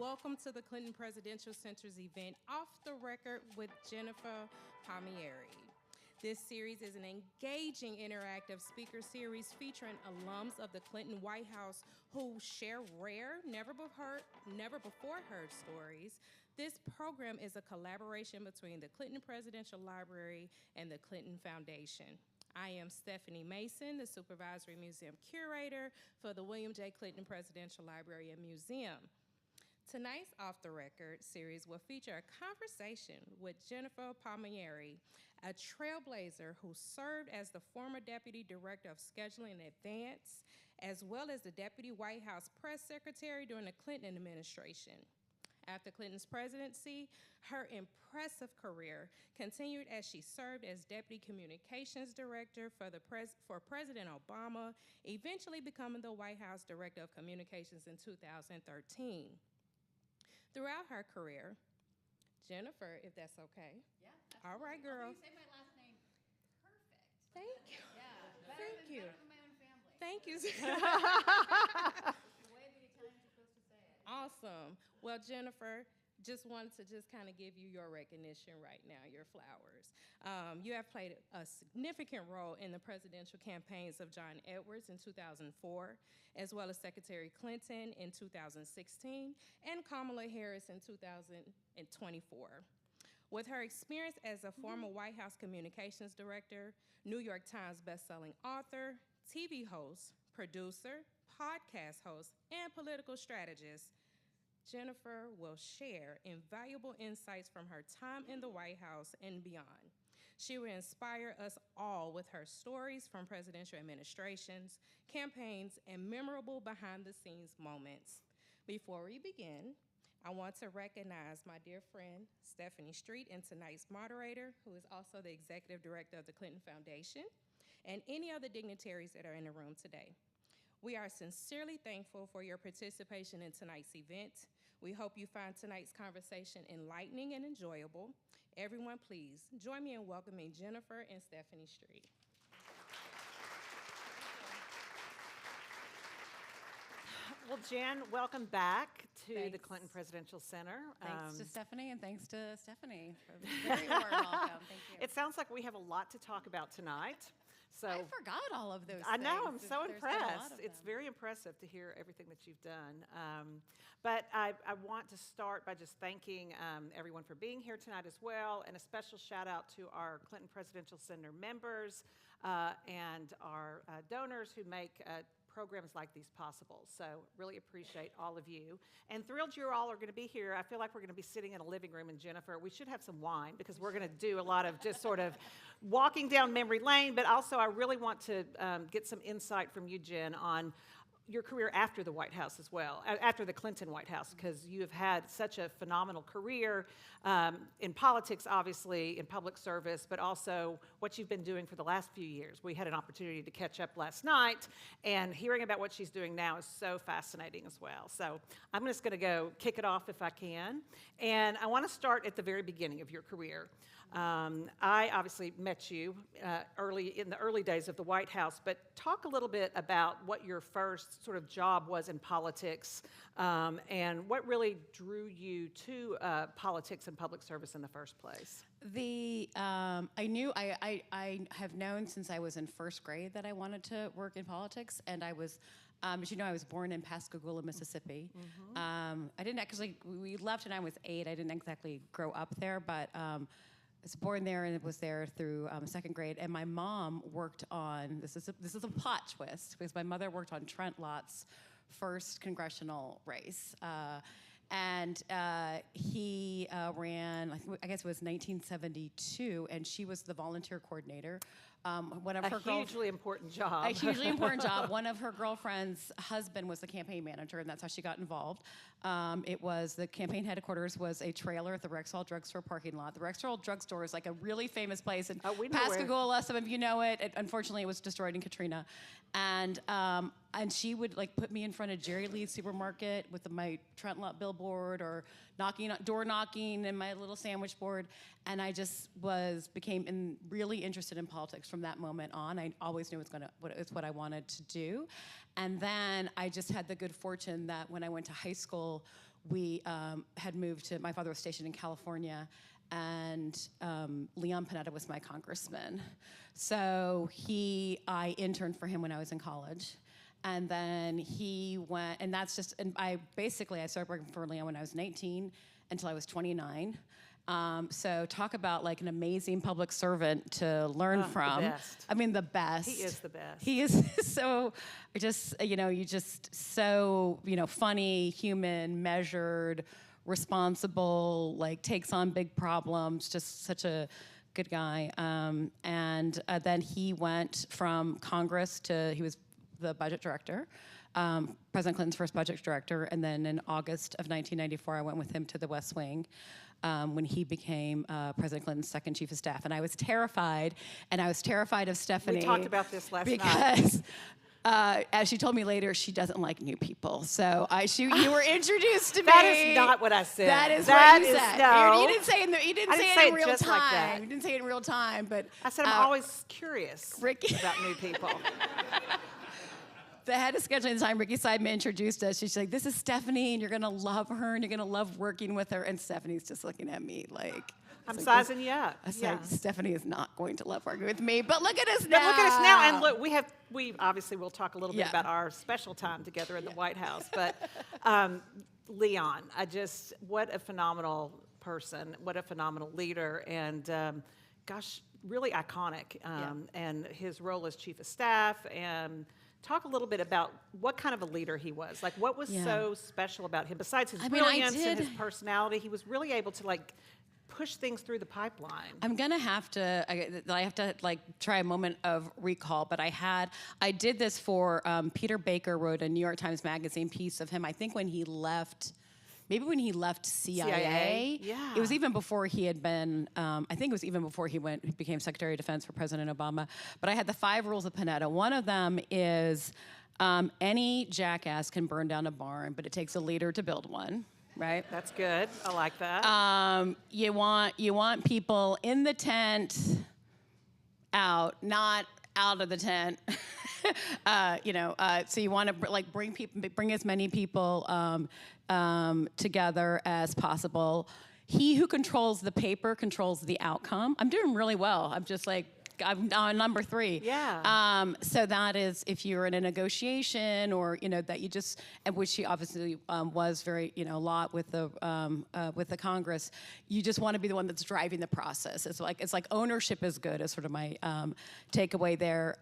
welcome to the Clinton Presidential Center's event, Off the Record with Jennifer Palmieri. This series is an engaging interactive speaker series featuring alums of the Clinton White House who share rare, never before heard stories. This program is a collaboration between the Clinton Presidential Library and the Clinton Foundation. I am Stephanie Mason, the Supervisory Museum Curator for the William J. Clinton Presidential Library and Museum. Tonight's Off the Record series will feature a conversation with Jennifer Palmieri, a trailblazer who served as the former Deputy Director of Scheduling and Advance, as well as the Deputy White House Press Secretary during the Clinton administration. After Clinton's presidency, her impressive career continued as she served as Deputy Communications Director for President Obama, eventually becoming the White House Director of Communications in 2013. Throughout her career, Jennifer, if that's okay. Yeah. All right, girl. You say my last name perfect. Thank you. Yeah. Thank you. Better than my own family. Thank you. It's the way the Italians are supposed to say it. Awesome. Well, Jennifer, just wanted to kind of give you your recognition right now, your flowers. You have played a significant role in the presidential campaigns of John Edwards in 2004, as well as Secretary Clinton in 2016, and Kamala Harris in 2024. With her experience as a former White House Communications Director, New York Times bestselling author, TV host, producer, podcast host, and political strategist, Jennifer will share invaluable insights from her time in the White House and beyond. She will inspire us all with her stories from presidential administrations, campaigns, and memorable behind-the-scenes moments. Before we begin, I want to recognize my dear friend, Stephanie Streett, and tonight's moderator, who is also the Executive Director of the Clinton Foundation, and any other dignitaries that are in the room today. We are sincerely thankful for your participation in tonight's event. We hope you find tonight's conversation enlightening and enjoyable. Everyone, please join me in welcoming Jennifer and Stephanie Streett. Well, Jen, welcome back to Thanks. the Clinton Presidential Center. Thanks to Stephanie, and thanks to Stephanie for a very warm welcome. Thank you. It sounds like we have a lot to talk about tonight. So I forgot all of those I things. know, I'm so There's been a lot impressed. of It's them. very impressive to hear everything that you've done. But I want to start by just thanking everyone for being here tonight as well, and a special shout out to our Clinton Presidential Center members and our donors who make programs like these possible. So really appreciate all of you. And thrilled you all are going to be here. I feel like we're going to be sitting in a living room, and Jennifer, we should have some wine because we're going to do a lot of just sort of walking down memory lane, but also I really want to get some insight from you, Jen, on your career after the White House as well, after the Clinton White House, because you have had such a phenomenal career in politics, obviously, in public service, but also what you've been doing for the last few years. We had an opportunity to catch up last night, and hearing about what she's doing now is so fascinating as well. So I'm just going to go kick it off if I can. And I want to start at the very beginning of your career. I obviously met you in the early days of the White House, but talk a little bit about what your first sort of job was in politics and what really drew you to politics and public service in the first place. I have known since I was in first grade that I wanted to work in politics, and I was. As you know, I was born in Pascagoula, Mississippi. Mm-hmm. I didn't actually. We left when I was 8. I didn't exactly grow up there, but. I was born there and was there through second grade. And my mom worked on, this is a plot twist, because my mother worked on Trent Lott's first congressional race. And he ran, I guess it was 1972, and she was the volunteer coordinator. One of her hugely important job. A hugely important job. One of her girlfriend's husband was the campaign manager, and that's how she got involved. The campaign headquarters was a trailer at the Rexall Drugstore parking lot. The Rexall Drugstore is like a really famous place in Pascagoula. Some of you know it. Unfortunately, it was destroyed in Katrina. And she would like put me in front of Jerry Lee's supermarket with my Trent Lott billboard, or door knocking and my little sandwich board. And I just became really interested in politics from that moment on. I always knew it's what I wanted to do. And then I just had the good fortune that when I went to high school, we had moved to, my father was stationed in California, and Leon Panetta was my congressman. So I interned for him when I was in college. And then he went, and that's just, and I started working for Leon when I was 19 until I was 29. So talk about like an amazing public servant to learn from. The best. I mean, the best. He is the best. He is so, so, funny, human, measured, responsible, like takes on big problems, just such a good guy. And then he went from Congress he was the budget director, President Clinton's first budget director, and then in August of 1994, I went with him to the West Wing when he became President Clinton's second chief of staff. And I was terrified, of Stephanie. We talked about this last night. Because, as she told me later, she doesn't like new people. So you were introduced to me. That is not what I said. That is that what you is, said. No. You didn't say it in real just time. like that. You didn't say it in real time, but I said I'm always curious Ricky. about new people. The head of scheduling at the time, Ricky Seidman, introduced us. She's like, "This is Stephanie, and you're gonna love her, and you're gonna love working with her." And Stephanie's just looking at me like, I'm sizing you up. I said, Stephanie is not going to love working with me, but look at us But now. look at us now, and look, we obviously will talk a little bit Yeah. about our special time together in the White House. But Leon, what a phenomenal person, what a phenomenal leader, and gosh, really iconic. And his role as chief of staff, and talk a little bit about what kind of a leader he was. Like, what was so special about him? Besides his brilliance and his personality, he was really able to push things through the pipeline. I'm gonna have to. I have to try a moment of recall. But I did this for Peter Baker wrote a New York Times Magazine piece of him. I think when he left. Maybe when he left CIA. Yeah. It was even before he had been, I think it was even before he became Secretary of Defense for President Obama. But I had the 5 rules of Panetta. One of them is any jackass can burn down a barn, but it takes a leader to build one, right? That's good. I like that. You want people in the tent, out, not out of the tent. So you want to bring as many people together as possible. He who controls the paper controls the outcome. I'm doing really well. I'm on number 3. Yeah. So that is if you're in a negotiation or that you just, and which he obviously was very a lot with the Congress. You just want to be the one that's driving the process. It's like ownership is good. Is sort of my takeaway there.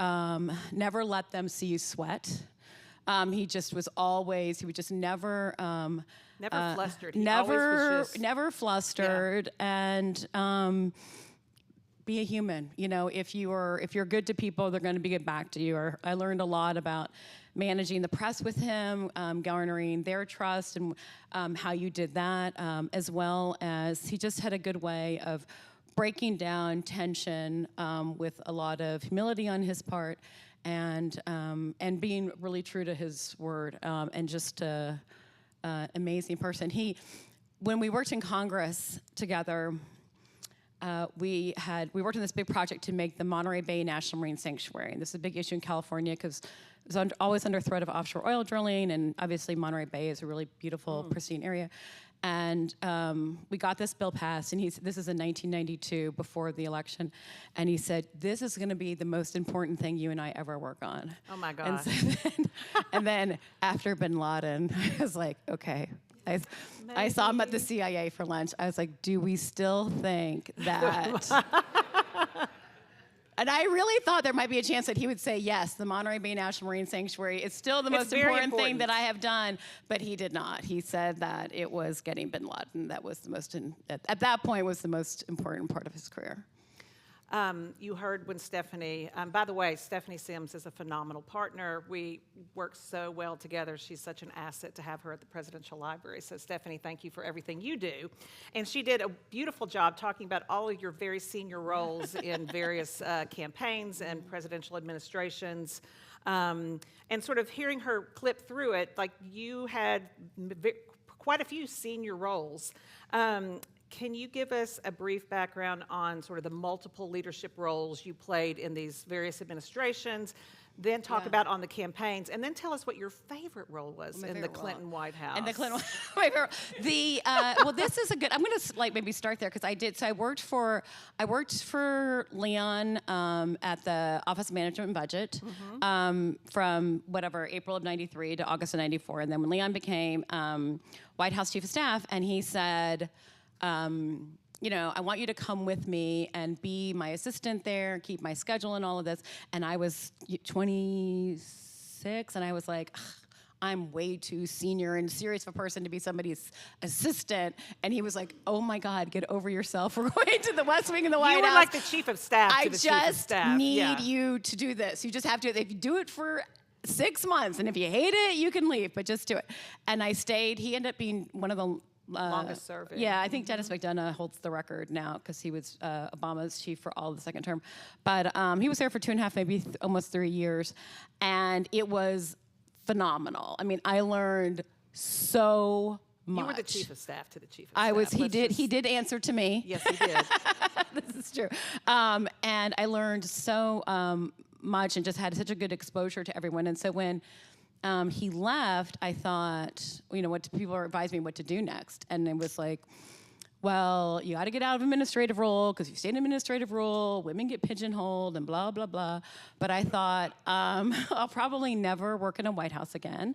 Never let them see you sweat. He just was always. He would just never. Never flustered. He never, always was just, never flustered, and be a human. If you're good to people, they're going to be good back to you. I learned a lot about managing the press with him, garnering their trust, and how you did that, as well as he just had a good way of breaking down tension with a lot of humility on his part, and being really true to his word, and just amazing person. When we worked in Congress together, we worked on this big project to make the Monterey Bay National Marine Sanctuary. And this is a big issue in California because it was always under threat of offshore oil drilling, and obviously Monterey Bay is a really beautiful, pristine area. And we got this bill passed, and this is in 1992, before the election, and he said, "This is going to be the most important thing you and I ever work on." Oh my gosh. And then after Bin Laden, I was like, okay. I saw him at the CIA for lunch. I was like, do we still think that? And I really thought there might be a chance that he would say, yes, the Monterey Bay National Marine Sanctuary is still the most important thing that I have done. But he did not. He said that it was getting Bin Laden that was the most, at that point, was the most important part of his career. You heard when Stephanie, by the way, Stephanie Sims is a phenomenal partner. We work so well together. She's such an asset to have her at the Presidential Library. So Stephanie, thank you for everything you do. And she did a beautiful job talking about all of your very senior roles in various campaigns and presidential administrations. And sort of hearing her clip through it, like you had quite a few senior roles. Can you give us a brief background on sort of the multiple leadership roles you played in these various administrations? then talk Yeah. about on the campaigns, and then tell us what your favorite role was My in the favorite role. Clinton White House. And the Clinton, my favorite. Well, this is a good. I'm gonna like maybe start there because I did. So I worked for Leon at the Office of Management and Budget from whatever April of '93 to August of '94, and then when Leon became White House Chief of Staff, and he said. You know, I want you to come with me and be my assistant there, keep my schedule and all of this. And I was 26, and I was like, I'm way too senior and serious of a person to be somebody's assistant. And he was like, oh my God, get over yourself. We're going to the West Wing in the White House. You were like the chief of staff I to the chief of just staff. need you to do this. You just have to, if you do it for 6 months, and if you hate it, you can leave, but just do it. And I stayed. He ended up being one of the longest serving. Yeah, I think Dennis McDonough holds the record now because he was Obama's chief for all of the second term. But he was there for 2.5, maybe almost 3 years. And it was phenomenal. I mean, I learned so much. You were the chief of staff to the chief of I staff. was, he did answer to me. Yes, he did. This is true. And I learned so much and just had such a good exposure to everyone. And so when he left, I thought, you know, what people advised me what to do next. And it was like, well, you got to get out of administrative role because if you stay in administrative role, women get pigeonholed and blah, blah, blah. But I thought, I'll probably never work in a White House again.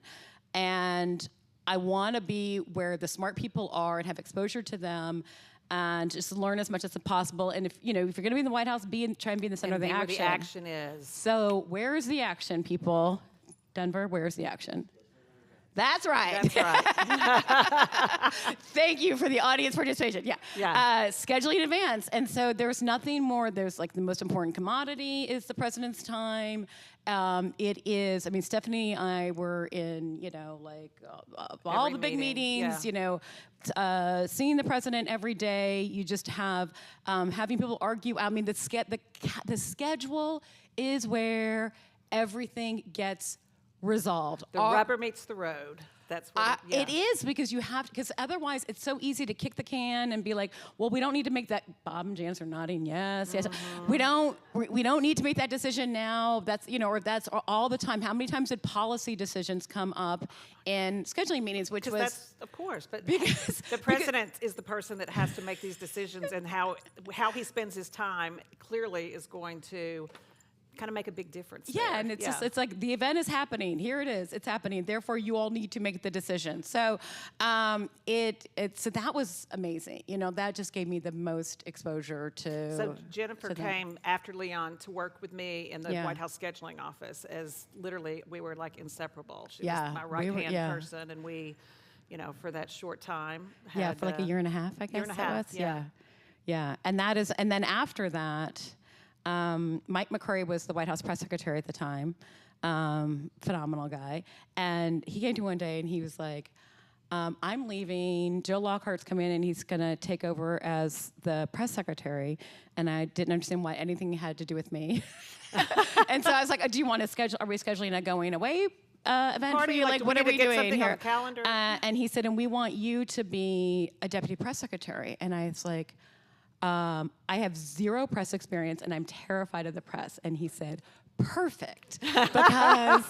And I want to be where the smart people are and have exposure to them and just learn as much as possible. And if you're going to be in the White House, try and be in the center of the action. Where the action is. So where's the action, people? Denver, where's the action? That's right. That's right. Thank you for the audience participation. Yeah. Scheduling in advance. And so there's nothing more. There's like the most important commodity is the president's time. It is, I mean, Stephanie and I were in, all Every the big meeting, meetings, yeah. Seeing the president every day. You just have, having people argue. I mean, the schedule is where everything gets resolved. The rubber meets the road. That's what it is, because you have to, because otherwise it's so easy to kick the can and be like, well, we don't need to make that. Bob and Janice are nodding, yes. We don't need to make that decision now. That's, or that's all the time. How many times did policy decisions come up in scheduling meetings, which was. That's, of course, but because the president is the person that has to make these decisions, and how he spends his time clearly is going to kind of make a big difference. Yeah, there. and it's just the event is happening. Here it is. It's happening. Therefore, you all need to make the decision. So, so that was amazing. That just gave me the most exposure to. So Jennifer came after Leon to work with me in the White House scheduling office. As literally, we were like inseparable. She was my right-hand person, and we, for that short time. For like a year and a half, I guess. Year and a half. Yeah. And then after that. Mike McCurry was the White House press secretary at the time, phenomenal guy. And he came to one day and he was like, I'm leaving. Joe Lockhart's coming in and he's going to take over as the press secretary. And I didn't understand why anything had to do with me. And so I was like, do you want to schedule, are we scheduling a going away event Party, for you? Like, do what we are need we to get doing something here? on the calendar? And he said, and we want you to be a deputy press secretary. And I was like, I have zero press experience and I'm terrified of the press. And he said, perfect, because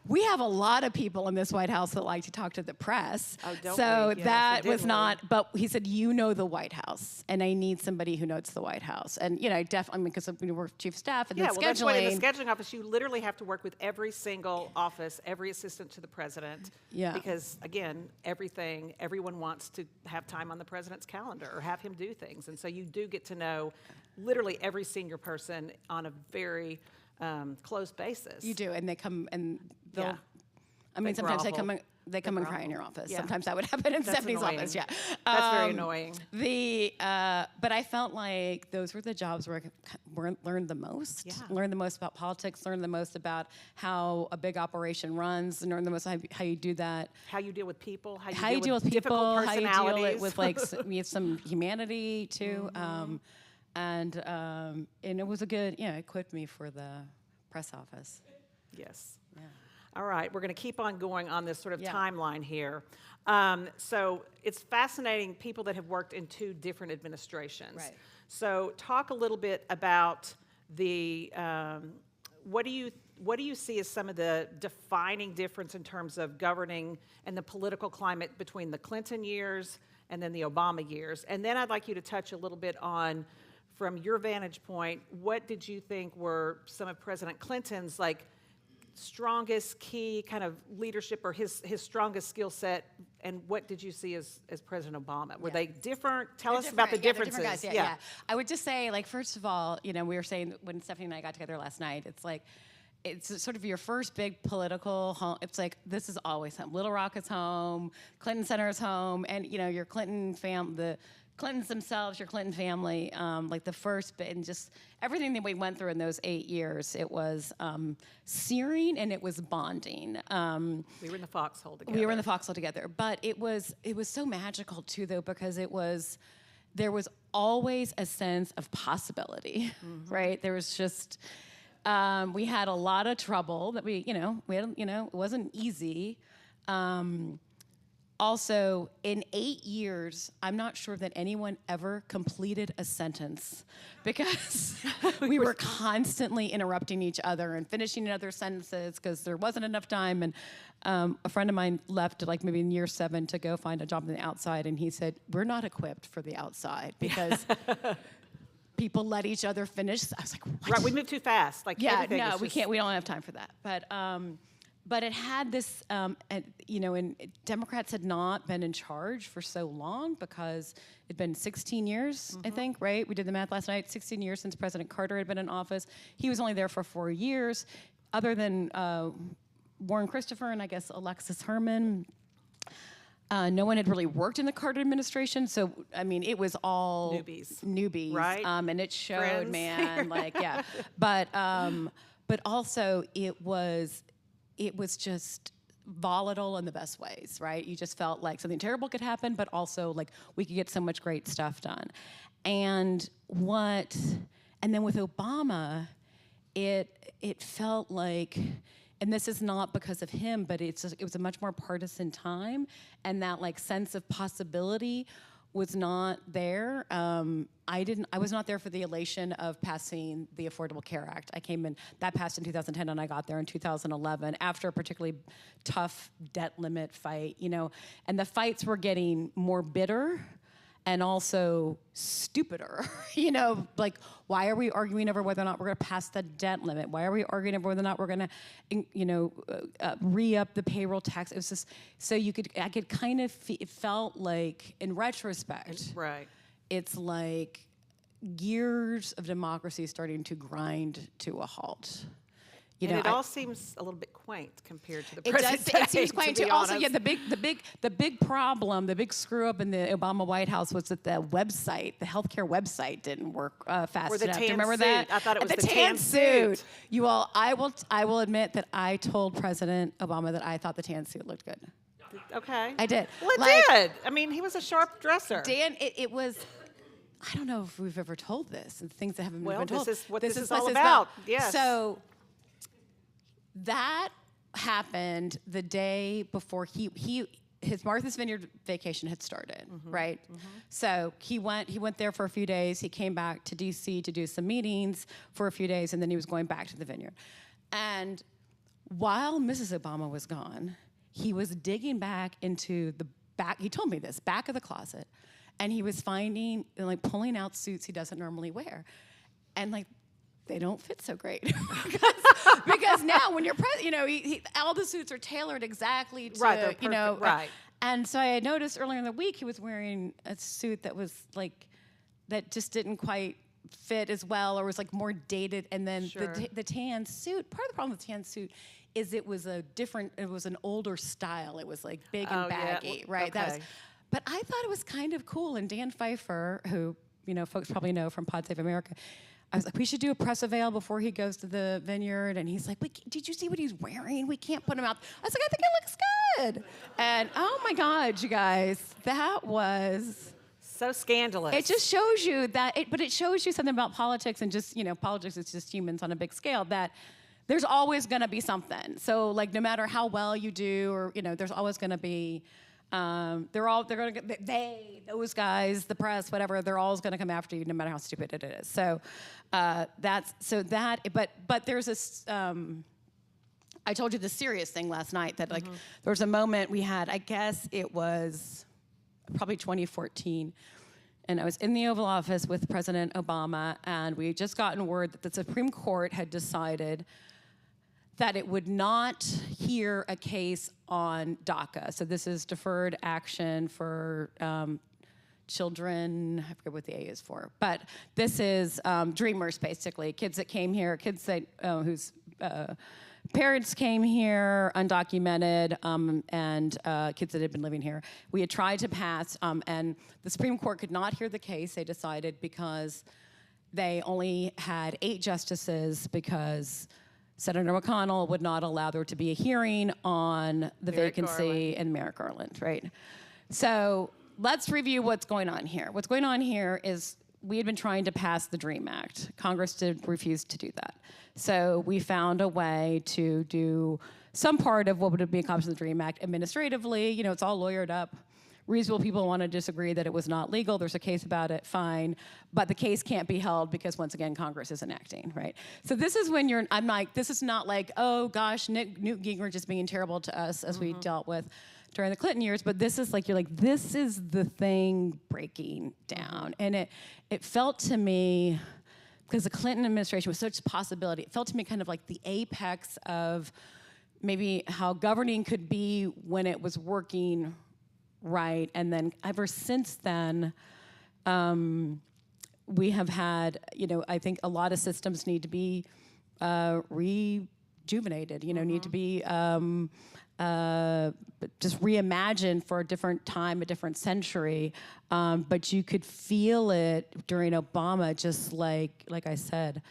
we have a lot of people in this White House that like to talk to the press. Oh, don't so we? Yes, that was didn't not, but he said, the White House, and I need somebody who knows the White House. And, definitely, because we were chief of staff and then scheduling. That's why in the scheduling office, you literally have to work with every single office, every assistant to the president. Yeah. Because, again, everyone wants to have time on the president's calendar or have him do things. And so you do get to know literally every senior person on a very close basis. You do, and they come and they'll. Yeah. I mean, They sometimes grovel. they come and cry in your office. Yeah. Sometimes that would happen in That's Stephanie's annoying. office. Yeah, That's very annoying. But I felt like those were the jobs where I learned the most. Yeah. Learned the most about politics. Learned the most about how a big operation runs. Learned the most how you do that. How you deal with people. How you deal with difficult people. How you deal personalities. with like we have some humanity too. And it was a good, it equipped me for the press office. Yes. Yeah. All right, we're going to keep on going on this sort of Yeah. timeline here. So it's fascinating, people that have worked in 2 different administrations. Right. So talk a little bit about the, what do you what do you see as some of the defining difference in terms of governing and the political climate between the Clinton years and then the Obama years? And then I'd like you to touch a little bit on, from your vantage point, what did you think were some of President Clinton's strongest key kind of leadership, or his strongest skill set, and what did you see as President Obama? Were they different? Tell us about the differences. They're different guys, yeah. I would just say, first of all, we were saying when Stephanie and I got together last night, it's sort of your first big political home. It's this is always home. Little Rock is home, Clinton Center is home, and your Clinton the Clintons themselves, your Clinton family, the first bit, and just everything that we went through in those 8 years, it was searing and it was bonding. We were in the foxhole together. But it was so magical too, though, because there was always a sense of possibility, right? There was just, we had a lot of trouble that we had, it wasn't easy. Also, in 8 years, I'm not sure that anyone ever completed a sentence because we were constantly interrupting each other and finishing other sentences because there wasn't enough time. And a friend of mine left maybe in year 7 to go find a job on the outside, and he said, "We're not equipped for the outside because people let each other finish." I was like, "What?" Right, we move too fast. We can't. We don't have time for that. But it had this, and Democrats had not been in charge for so long because it'd been 16 years, I think, right? We did the math last night, 16 years since President Carter had been in office. He was only there for 4 years. Other than Warren Christopher and I guess Alexis Herman, no one had really worked in the Carter administration. So, it was all newbies. Right. And it showed, Friends. man, yeah. But also it was just volatile in the best ways, right? You just felt like something terrible could happen, but also we could get so much great stuff done. And then with Obama, it felt like, and this is not because of him, but it was a much more partisan time, and that sense of possibility was not there. I was not there for the elation of passing the Affordable Care Act. I came in, that passed in 2010, and I got there in 2011 after a particularly tough debt limit fight, and the fights were getting more bitter and also stupider, why are we arguing over whether or not we're gonna pass the debt limit? Why are we arguing over whether or not we're gonna, re-up the payroll tax? It was just, so I could kind of, it felt like, in retrospect, right, it's like gears of democracy starting to grind to a halt. It all seems a little bit quaint compared to the present day. It seems quaint too. Also, the big problem, the big screw up in the Obama White House was that the healthcare website didn't work fast enough. Do you remember that? I thought it was the tan suit. You all, I will admit that I told President Obama that I thought the tan suit looked good. Okay. I did. Well, it did. He was a sharp dresser. Dan, it was. I don't know if we've ever told this, and things that haven't been told. Well, this is what this is all about. Yes. So that happened the day before his Martha's Vineyard vacation had started, right? So he went there for a few days. He came back to DC to do some meetings for a few days, and then he was going back to the vineyard. And while Mrs. Obama was gone, he was digging back into the back, he told me this, back of the closet, and he was finding, pulling out suits he doesn't normally wear. And they don't fit so great because now when you're all the suits are tailored exactly to, right, right. And so I had noticed earlier in the week he was wearing a suit that was that just didn't quite fit as well, or was more dated. And then the tan suit, part of the problem with the tan suit is it was an older style. It was big and baggy, right? Okay. But I thought it was kind of cool. And Dan Pfeiffer, who folks probably know from Pod Save America, I was like, we should do a press avail before he goes to the vineyard. And he's like, did you see what he's wearing? We can't put him out. I was like, I think it looks good. And oh my God, you guys, that was so scandalous. It just shows you but it shows you something about politics, and just, politics is just humans on a big scale, that there's always gonna be something. So no matter how well you do, or, there's always gonna be, those guys, the press, whatever, they're always going to come after you no matter how stupid it is. So but there's this I told you the serious thing last night that like there was a moment we had, I guess it was probably 2014, and I was in the Oval Office with President Obama, and we had just gotten word that the Supreme Court had decided that it would not hear a case on DACA. So this is deferred action for children, I forget what the A is for, but this is dreamers, basically, kids that came here, kids that whose parents came here, undocumented, and kids that had been living here. We had tried to pass, and the Supreme Court could not hear the case, they decided, because they only had 8 justices, because Senator McConnell would not allow there to be a hearing on the vacancy in Merrick Garland, right? So let's review what's going on here. What's going on here is we had been trying to pass the DREAM Act. Congress refuse to do that. So we found a way to do some part of what would be accomplished in the DREAM Act administratively. You know, it's all lawyered up. Reasonable people want to disagree that it was not legal. There's a case about it, fine. But the case can't be held because, once again, Congress isn't acting, right? So this is when I'm like, this is not like, oh gosh, Newt Gingrich is being terrible to us as we dealt with during the Clinton years, but this is like, you're like, this is the thing breaking down. And it felt to me, because the Clinton administration was such a possibility, it felt to me kind of like the apex of maybe how governing could be when it was working right. And then ever since then, we have had, you know, I think a lot of systems need to be rejuvenated, you know, need to be just reimagined for a different time, a different century. But you could feel it during Obama, just like I said,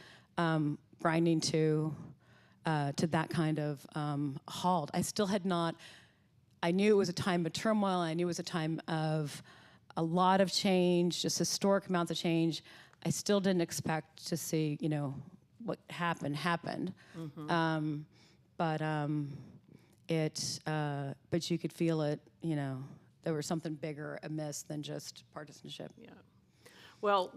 grinding to that kind of halt. I still had not, I knew it was a time of turmoil. I knew it was a time of a lot of change, just historic amounts of change. I still didn't expect to see, you know, what happened. But you could feel it, you know, there was something bigger amiss than just partisanship. Yeah. Well,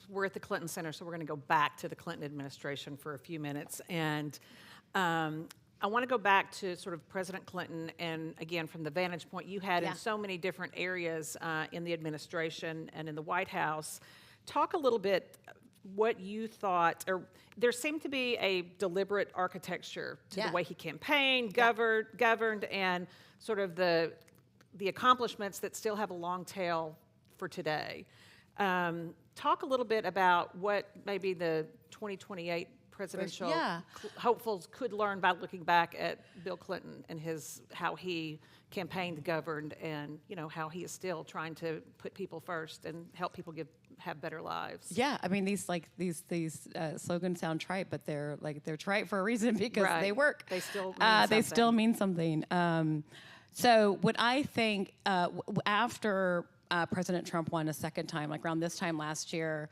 we're at the Clinton Center, so we're going to go back to the Clinton administration for a few minutes. And I want to go back to sort of President Clinton, and again, from the vantage point you had in so many different areas in the administration and in the White House. Talk a little bit what you thought, or there seemed to be a deliberate architecture to the way he campaigned, governed, and sort of the accomplishments that still have a long tail for today. Talk a little bit about what maybe the 2028 presidential hopefuls could learn by looking back at Bill Clinton and how he campaigned, governed, and how he is still trying to put people first and help people have better lives. Yeah, I mean these slogans sound trite, but they're trite for a reason because they work. They still mean something. They still mean something. So what I think after President Trump won a second time, like around this time last year,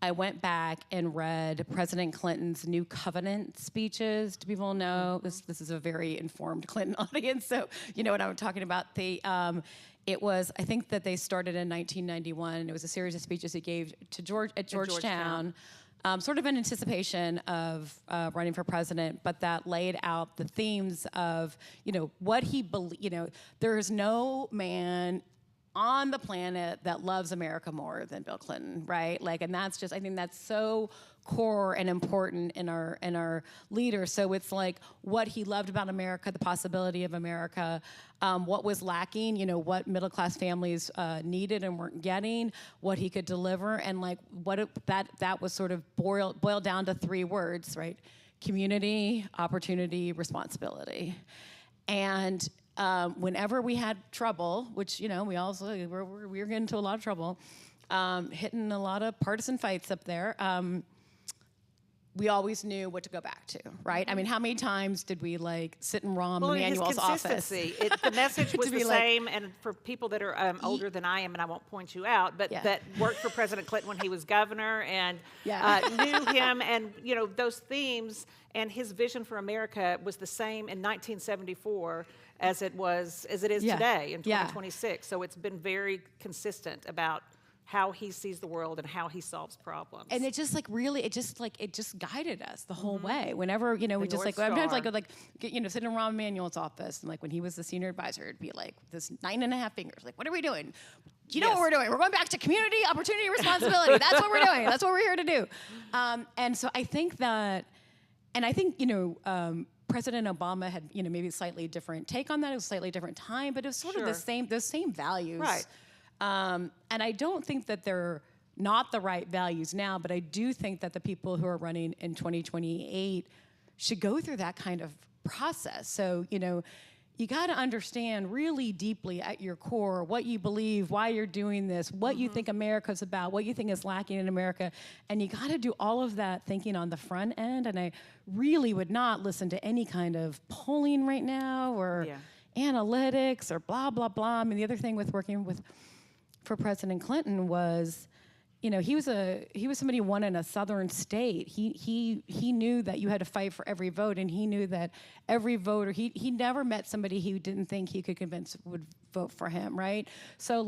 I went back and read President Clinton's new covenant speeches. Do people know? This is a very informed Clinton audience, so you know what I'm talking about. It was, I think that they started in 1991. It was a series of speeches he gave to Georgetown. Sort of in anticipation of running for president, but that laid out the themes of, what he believed. There is no man on the planet that loves America more than Bill Clinton, right? And that's just, I think that's so core and important in our leaders. So it's like what he loved about America, the possibility of America, what was lacking, what middle-class families needed and weren't getting, what he could deliver, and that was sort of boiled down to 3 words, right? Community, opportunity, responsibility. And whenever we had trouble, which, we also, we were getting into a lot of trouble, hitting a lot of partisan fights up there, we always knew what to go back to, right? I mean, how many times did we sit in Rahm Emanuel's office? The message was the same, and for people that are older than I am, and I won't point you out, but that worked for President Clinton when he was governor and knew him, and those themes and his vision for America was the same in 1974 as it is today in 2026. So it's been very consistent about how he sees the world and how he solves problems. And it just it just guided us the whole way. Whenever, we just North sometimes Star. sit in Rahm Emanuel's office, and when he was the senior advisor, it'd be like this 9.5 fingers. Like, what are we doing? You know what we're doing? We're going back to community, opportunity, responsibility. That's what we're doing. That's what we're here to do. And so I think that, President Obama had, maybe a slightly different take on that. It was a slightly different time, but it was sort of those same values. Right. And I don't think that they're not the right values now, but I do think that the people who are running in 2028 should go through that kind of process. So, you got to understand really deeply at your core what you believe, why you're doing this, what you think America's about, what you think is lacking in America. And you got to do all of that thinking on the front end. And I really would not listen to any kind of polling right now or analytics or blah, blah, blah. I mean, the other thing with working for President Clinton was, he was somebody who won in a southern state. He knew that you had to fight for every vote, and he knew that every voter, he never met somebody he didn't think he could convince would vote for him, right? So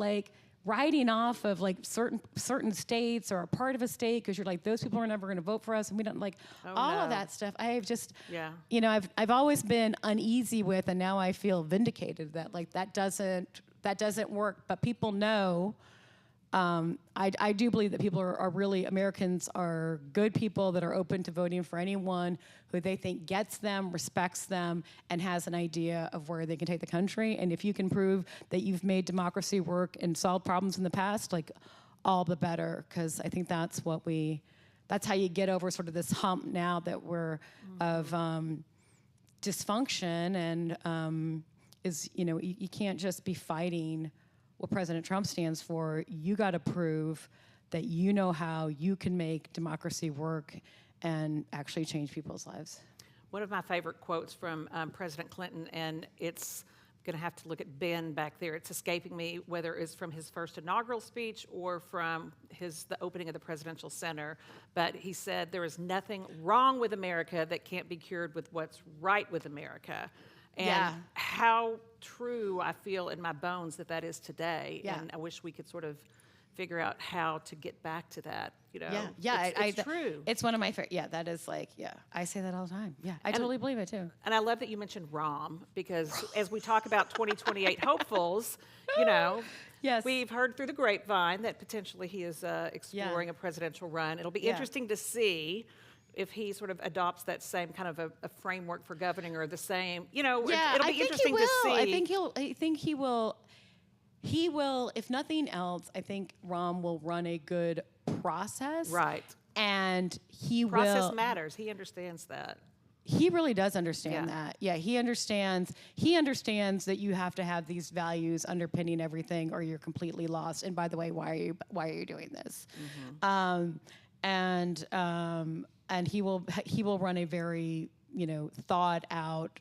writing off of certain states or a part of a state because you're like, those people are never going to vote for us, and we don't all of that stuff. I've just, I've always been uneasy with, and now I feel vindicated that that doesn't work. But people know. I do believe that people are really, Americans are good people that are open to voting for anyone who they think gets them, respects them, and has an idea of where they can take the country. And if you can prove that you've made democracy work and solved problems in the past, all the better, because I think that's how you get over sort of this hump now that we're of dysfunction and you can't just be fighting what President Trump stands for. You got to prove that you know how you can make democracy work and actually change people's lives. One of my favorite quotes from President Clinton, and it's going to have to look at Ben back there. It's escaping me whether it's from his first inaugural speech or from the opening of the Presidential Center. But he said, "There is nothing wrong with America that can't be cured with what's right with America." And how true I feel in my bones that is today. Yeah. And I wish we could sort of figure out how to get back to that, It's true. It's one of my favorite. Yeah, that is I say that all the time. Yeah, I totally believe it too. And I love that you mentioned Rahm, because as we talk about 2028 hopefuls, yes, we've heard through the grapevine that potentially he is exploring a presidential run. It'll be interesting to see if he sort of adopts that same kind of a framework for governing, or the same, it'll be interesting to see. I think he will. He will, if nothing else, I think Rahm will run a good process. Right. And process matters. He understands that. He really does understand that. Yeah, he understands that you have to have these values underpinning everything, or you're completely lost. And by the way, why are you doing this? And he will run a very thought out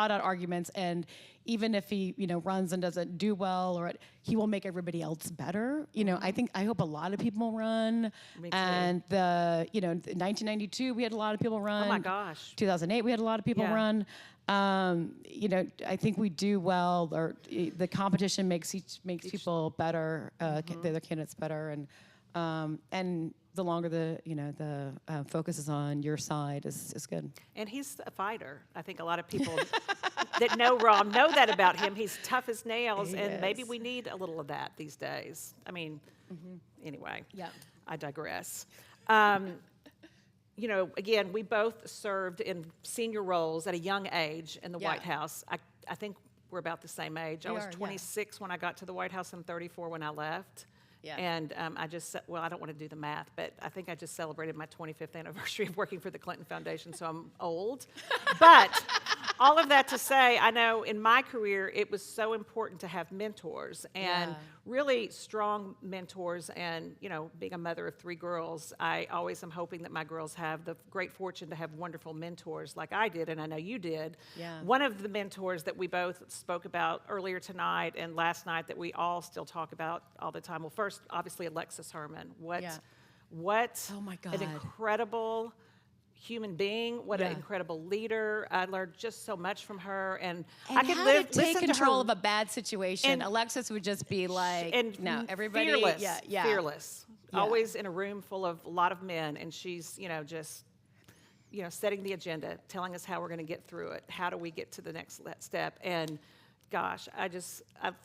arguments, and even if he runs and doesn't do well, he will make everybody else better. I hope a lot of people run. Me too. And in 1992 we had a lot of people run. Oh my gosh. 2008 we had a lot of people run. I think we do well, or the competition makes people better, the other candidates better, and the longer the focus is on your side is good. And he's a fighter. I think a lot of people that know Rahm know that about him. He's tough as nails, and maybe we need a little of that these days. I mean, anyway, I digress. Again, we both served in senior roles at a young age in the White House. I think we're about the same age. I was 26 when I got to the White House and 34 when I left. Yeah. And I don't want to do the math, but I think I just celebrated my 25th anniversary of working for the Clinton Foundation, so I'm old. But all of that to say, I know in my career, it was so important to have mentors, and really strong mentors. And, being a mother of 3 girls, I always am hoping that my girls have the great fortune to have wonderful mentors like I did, and I know you did. Yeah. One of the mentors that we both spoke about earlier tonight and last night that we all still talk about all the time, well, first, obviously, Alexis Herman. What oh my God, an incredible human being, what an incredible leader. I learned just so much from her, and I And could how live, to take listen control to her. of a bad situation. And- Alexis would just be like, And no, everybody, fearless, yeah. fearless. Yeah. Always in a room full of a lot of men, and she's, just, setting the agenda, telling us how we're going to get through it. How do we get to the next step? And gosh, I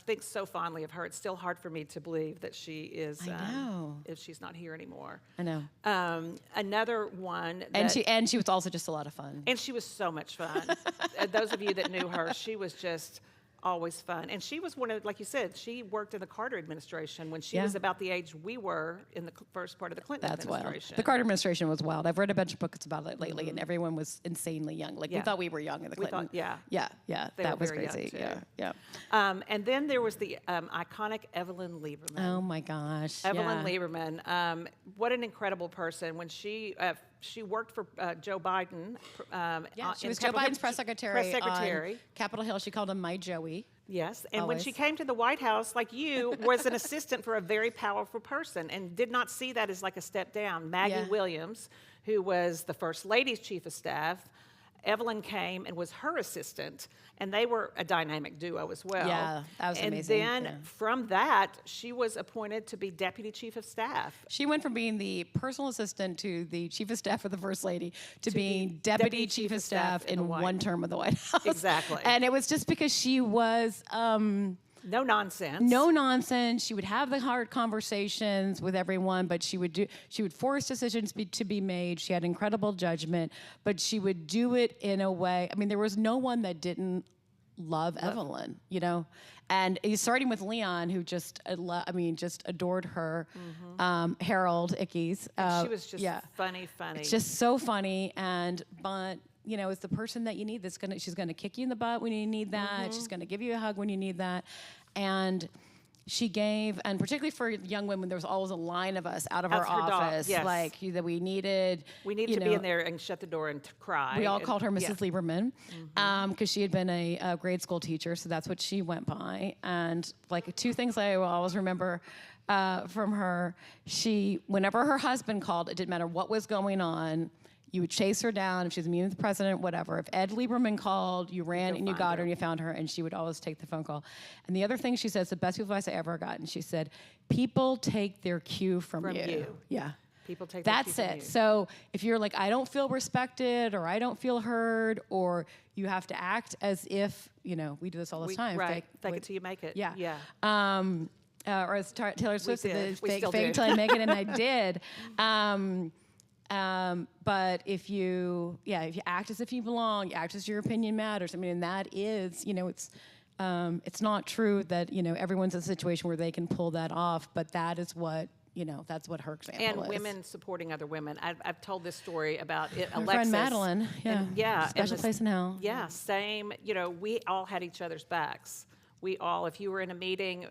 think so fondly of her. It's still hard for me to believe that she is, I know. if she's not here anymore. I know. Another one. And she was also just a lot of fun. And she was so much fun. Those of you that knew her, she was just always fun. And she was one of, like you said, she worked in the Carter administration when she was about the age we were in the first part of the Clinton That's wild. administration. The Carter administration was wild. I've read a bunch of books about it lately, and everyone was insanely young. Like, we Yeah. thought we were young in the We Clinton. thought, Yeah, They that were was very young, crazy. too. Yeah. And then there was the iconic Evelyn Lieberman. Oh my gosh. Evelyn yeah. Lieberman, what an incredible person. When she worked for Joe Biden. Yeah, she in was Joe Capitol Hill- Biden's press secretary. Press secretary. On Capitol Hill. She called him my Joey. Yes, and when Always. she came to the White House, like you, was an assistant for a very powerful person and did not see that as like a step down. Maggie Yeah. Williams, who was the First Lady's chief of staff, Evelyn came and was her assistant, and they were a dynamic duo as well. Yeah, that was and amazing, then yeah. from that, she was appointed to be deputy chief of staff. She went from being the personal assistant to the chief of staff of the First Lady to being deputy chief of staff in the in White- one term of the White House. Exactly. And it was just because she was No nonsense. no nonsense. She would have the hard conversations with everyone, but she would force decisions to be made. She had incredible judgment, but she would do it in a way. I mean, there was no one that didn't love Evelyn, And starting with Leon, who just adored her. Harold Ickes. She was just funny. It's just so funny, but it's the person that you need. She's gonna kick you in the butt when you need that. She's gonna give you a hug when you need that, and she gave, and particularly for young women, there was always a line of us out of our That's her dog, office, yes. that we needed. We needed to be in there and shut the door and cry. We all and- called her Mrs. yeah. Lieberman because she had been a grade school teacher, so that's what she went by. And like two things I will always remember from her: whenever her husband called, it didn't matter what was going on. You would chase her down if she was meeting with the president, whatever. If Ed Lieberman called, you ran and you got her and you found her, and she would always take the phone call. And the other thing she says, the best advice I ever got, and she said, people take their cue from you. Yeah. People take their cue That's from it. you. So if you're like, I don't feel respected, or I don't feel heard, or you have to act as if, we do this all the time. Right. Fake it till you make it. Yeah. Yeah. Or as Taylor Swift said, did. the We fake still it do. till I make it, and I did. But if you act as if you belong, you act as your opinion matters. I mean, and that is, it's not true that, everyone's in a situation where they can pull that off, but that is what, that's what her example And is. women supporting other women. I've told this story about it, Her Alexis. friend Madeline, and Special this- Place in Hell. Yeah, same. We all had each other's backs. We all, if you were in a meeting,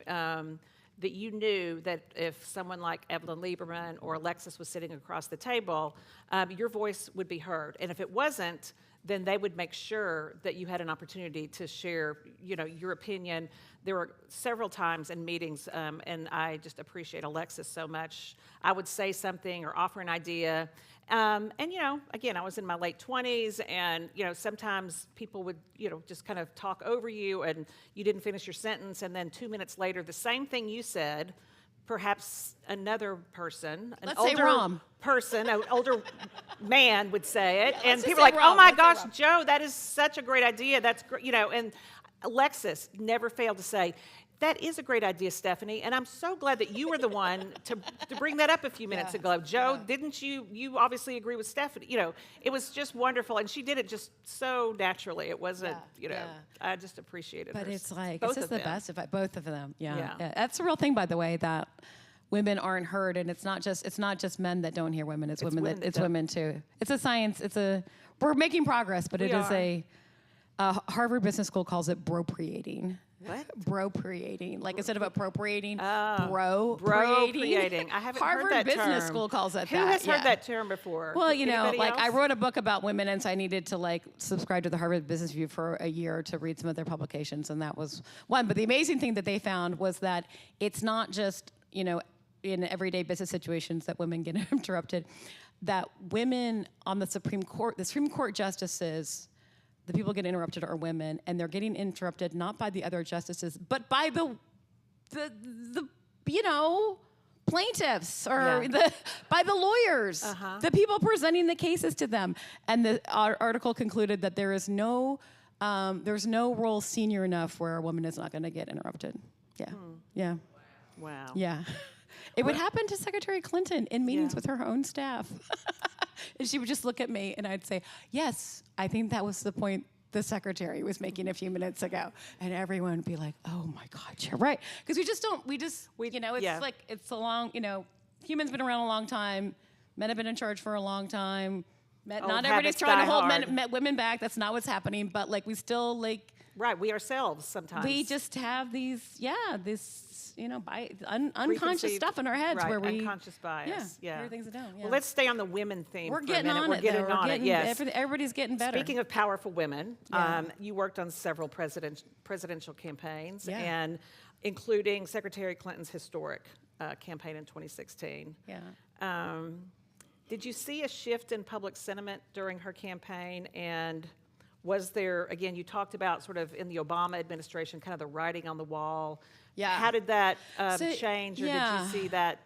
that you knew that if someone like Evelyn Lieberman or Alexis was sitting across the table, your voice would be heard. And if it wasn't, then they would make sure that you had an opportunity to share, your opinion. There were several times in meetings, and I just appreciate Alexis so much. I would say something or offer an idea. And, again, I was in my late 20s, and, sometimes people would, just kind of talk over you, and you didn't finish your sentence, and then 2 minutes later, the same thing you said, perhaps another person, an Let's say older Rom. person, an older man would say it, and just people are say like, "Oh Rom. my Let's say gosh, Rom." Joe, that is such a great idea. That's great," and Alexis never failed to say, "That is a great idea, Stephanie, and I'm so glad that you were the one to bring that up a few minutes ago. Joe, didn't you obviously agree with Stephanie?" It was just wonderful, and she did it just so naturally. It wasn't, I just appreciated her. But it's like, both it's just of the them. best of both of them. Yeah. Yeah. That's the real thing, by the way, that women aren't heard, and it's not just men that don't hear women. It's women women that it's don't. women too. It's a science. We're making progress, but We it is are. Harvard Business School calls it bropreating. What? Bropreating, like instead of appropriating, Bropreating. I haven't Harvard heard that Business term. School calls it Who that. has heard yeah. that term before? Well, Anybody I else? wrote a book about women, and so I needed to subscribe to the Harvard Business Review for a year to read some of their publications, and that was one. But the amazing thing that they found was that it's not just in everyday business situations that women get interrupted. that women on the Supreme Court justices, the people getting interrupted are women, and they're getting interrupted not by the other justices, but by the plaintiffs or by the lawyers, the people presenting the cases to them. And the article concluded that there's no role senior enough where a woman is not going to get interrupted. Yeah. Wow. Yeah. It would happen to Secretary Clinton in meetings with her own staff. And she would just look at me and I'd say, yes, I think that was the point the secretary was making a few minutes ago. And everyone would be like, oh my God, you're right. Because it's like, it's a long, humans been around a long time. Men have been in charge for a long time. Not everybody's trying to hold women back. That's not what's happening. But we still Right, we ourselves sometimes. We just have these, unconscious stuff in our heads where we unconscious bias. Yeah. Everything's down. Yeah. Well, let's stay on the women theme. We're for getting a minute. on We're it. getting on it. Yes. Everybody's getting better. Speaking of powerful women, you worked on several presidential campaigns, and including Secretary Clinton's historic campaign in 2016. Yeah. Did you see a shift in public sentiment during her campaign? And was there, again, you talked about sort of in the Obama administration, kind of the writing on the wall. Yeah. How did that change, or did you see that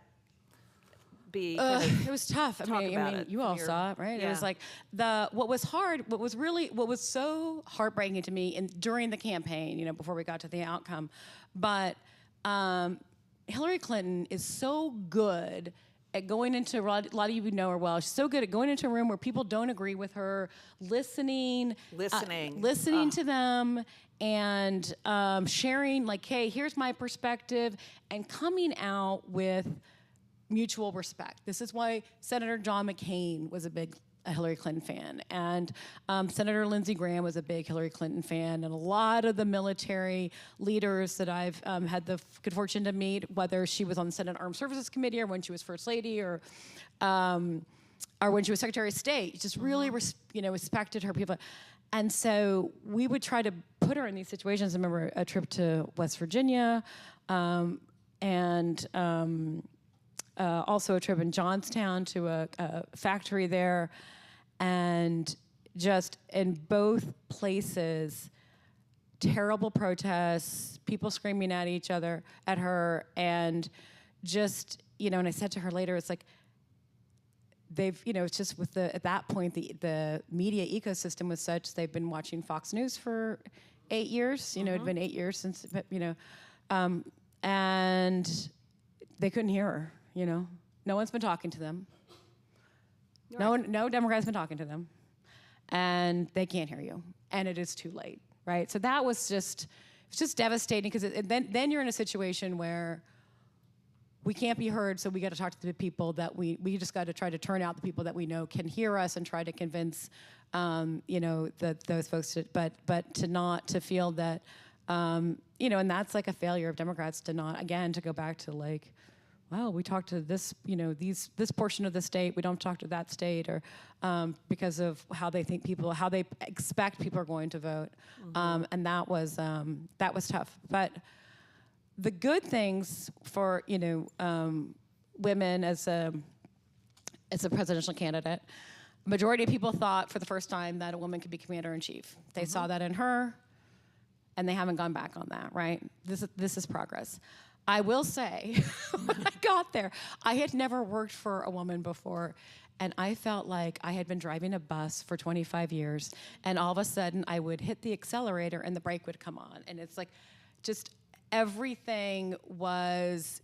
be kind of it was tough. I mean, you all saw it, right? Yeah. It was like what was so heartbreaking to me during the campaign, before we got to the outcome. But Hillary Clinton is so good at going into, a lot of you know her well, she's so good at going into a room where people don't agree with her, listening to them, and sharing, hey, here's my perspective, and coming out with mutual respect. This is why Senator John McCain was a big Hillary Clinton fan, and Senator Lindsey Graham was a big Hillary Clinton fan, and a lot of the military leaders that I've had the good fortune to meet, whether she was on the Senate Armed Services Committee or when she was First Lady or when she was Secretary of State, just really respected her people. And so we would try to put her in these situations. I remember a trip to West Virginia, and also a trip in Johnstown to a factory there, and just in both places, terrible protests, people screaming at each other, at her, and just, and I said to her later, it's like, it's just at that point, the media ecosystem was such, they've been watching Fox News for 8 years, it'd been 8 years since, and they couldn't hear her. No one's been talking to them. Right. No Democrat's been talking to them, and they can't hear you, and it is too late, right? So that was it's just devastating, because then you're in a situation where we can't be heard, so we got to talk to the people that we just got to try to turn out the people that we know can hear us and try to convince, those folks to feel that, and that's like a failure of Democrats to not, again, to go back to well, we talked to this, this portion of the state, we don't talk to that state, or because of how they expect people are going to vote, and that was tough. But the good things for women as a presidential candidate, majority of people thought for the first time that a woman could be commander-in-chief. They saw that in her, and they haven't gone back on that. Right? This is progress. I will say, when I got there, I had never worked for a woman before, and I felt like I had been driving a bus for 25 years, and all of a sudden I would hit the accelerator and the brake would come on, and it's like, just everything was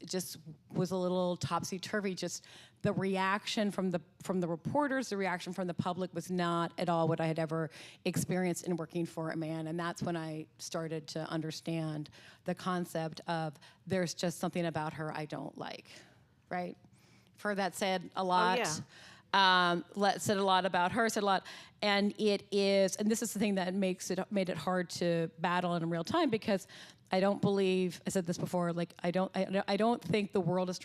a little topsy-turvy. Just the reaction from the reporters, the reaction from the public was not at all what I had ever experienced in working for a man. And that's when I started to understand the concept of there's just something about her I don't like, right? I've heard that said a lot. Oh, yeah. Said a lot about her, said a lot. And it is, and this is the thing that made it hard to battle in real time, because I don't believe, I said this before, I don't think the world is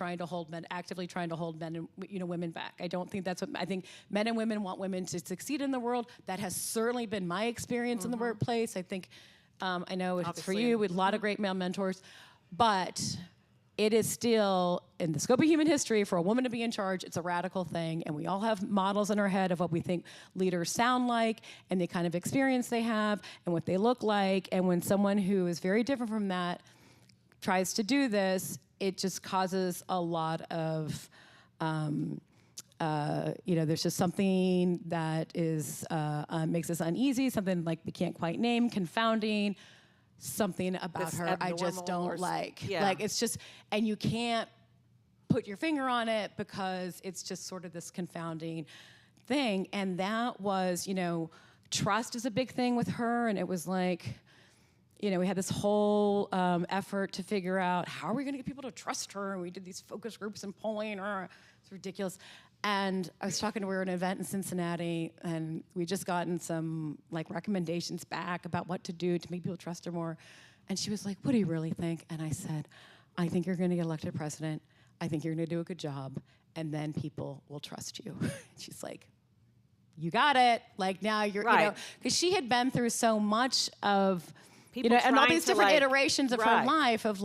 actively trying to hold men and women back. I don't think that's I think men and women want women to succeed in the world. That has certainly been my experience in the workplace. I think, I know it's for you, with a lot of great male mentors, but it is still in the scope of human history, for a woman to be in charge, it's a radical thing. And we all have models in our head of what we think leaders sound like and the kind of experience they have and what they look like. And when someone who is very different from that tries to do this, it just causes a lot of, there's just something that is makes us uneasy, something like we can't quite name, confounding, something about This her I just abnormal don't like. yeah. Like, it's just, and you can't put your finger on it because it's just sort of this confounding thing. And that was, trust is a big thing with her, and it was like, we had this whole effort to figure out how are we going to get people to trust her, and we did these focus groups and polling. It's ridiculous. And I was talking to her at an event in Cincinnati, and we just gotten some recommendations back about what to do to make people trust her more. And she was like, "What do you really think?" And I said, "I think you're going to get elected president. I think you're going to do a good job, and then people will trust you." She's like, "You got it." Like, now you're, Right. because she had been through so much of, People and all trying these to, different iterations of right. her life of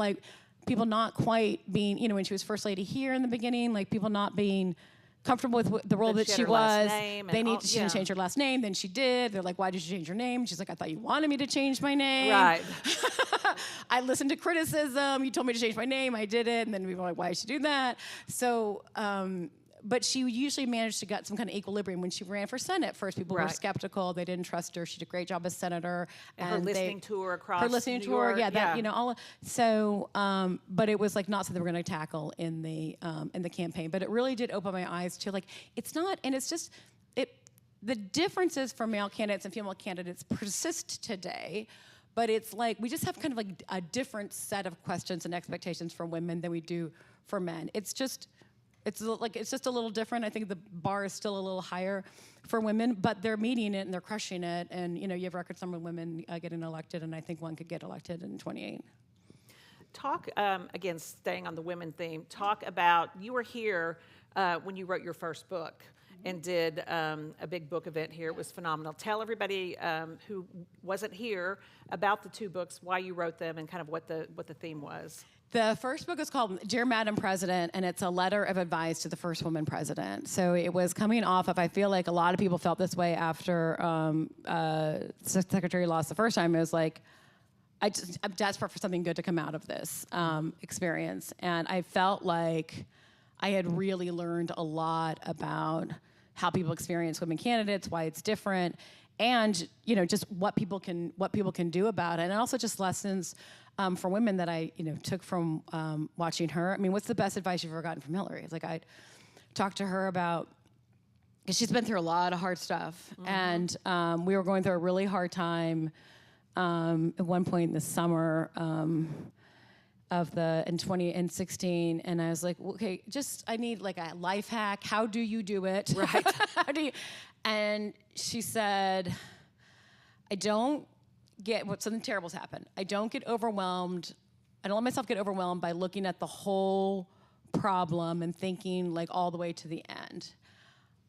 people not quite being, when she was first lady here in the beginning, people not being comfortable with the role Then that she she had her last was. name They and all- she didn't yeah. change her last name. Then she did. They're like, "Why did you change your name?" She's like, "I thought you wanted me to change my name." Right. I listened to criticism. You told me to change my name. I did it. And then we were like, "Why did she do that?" So, but she usually managed to get some kind of equilibrium. When she ran for Senate, first people were Right. skeptical. They didn't trust her. She did a great job as senator. And her listening tour across her listening New tour, York, yeah, that yeah. all. So, but it was not something they were going to tackle in the campaign. But it really did open my eyes to it's not, and it's just it. The differences for male candidates and female candidates persist today. But it's we just have kind of a different set of questions and expectations for women than we do for men. It's just a little different. I think the bar is still a little higher for women, but they're meeting it and they're crushing it. And you have record number of women getting elected, and I think one could get elected in 28. Talk, again, staying on the women theme, talk about, you were here when you wrote your first book and did a big book event here. It was phenomenal. Tell everybody who wasn't here about the two books, why you wrote them, and kind of what the theme was. The first book is called Dear Madam President, and it's a letter of advice to the first woman president. So it was coming off of, I feel like a lot of people felt this way after Secretary lost the first time. It was I'm desperate for something good to come out of this experience. And I felt like I had really learned a lot about how people experience women candidates, why it's different, and just what people can do about it, and also just lessons for women that I took from watching her. I mean, what's the best advice you've ever gotten from Hillary? It's I talked to her about, because she's been through a lot of hard stuff, and we were going through a really hard time at one point in the summer in 2016, and I was like, okay, I need a life hack. How do you do it? Right. How do you? And she said, I don't get something terrible's happened. I don't get overwhelmed. I don't let myself get overwhelmed by looking at the whole problem and thinking all the way to the end.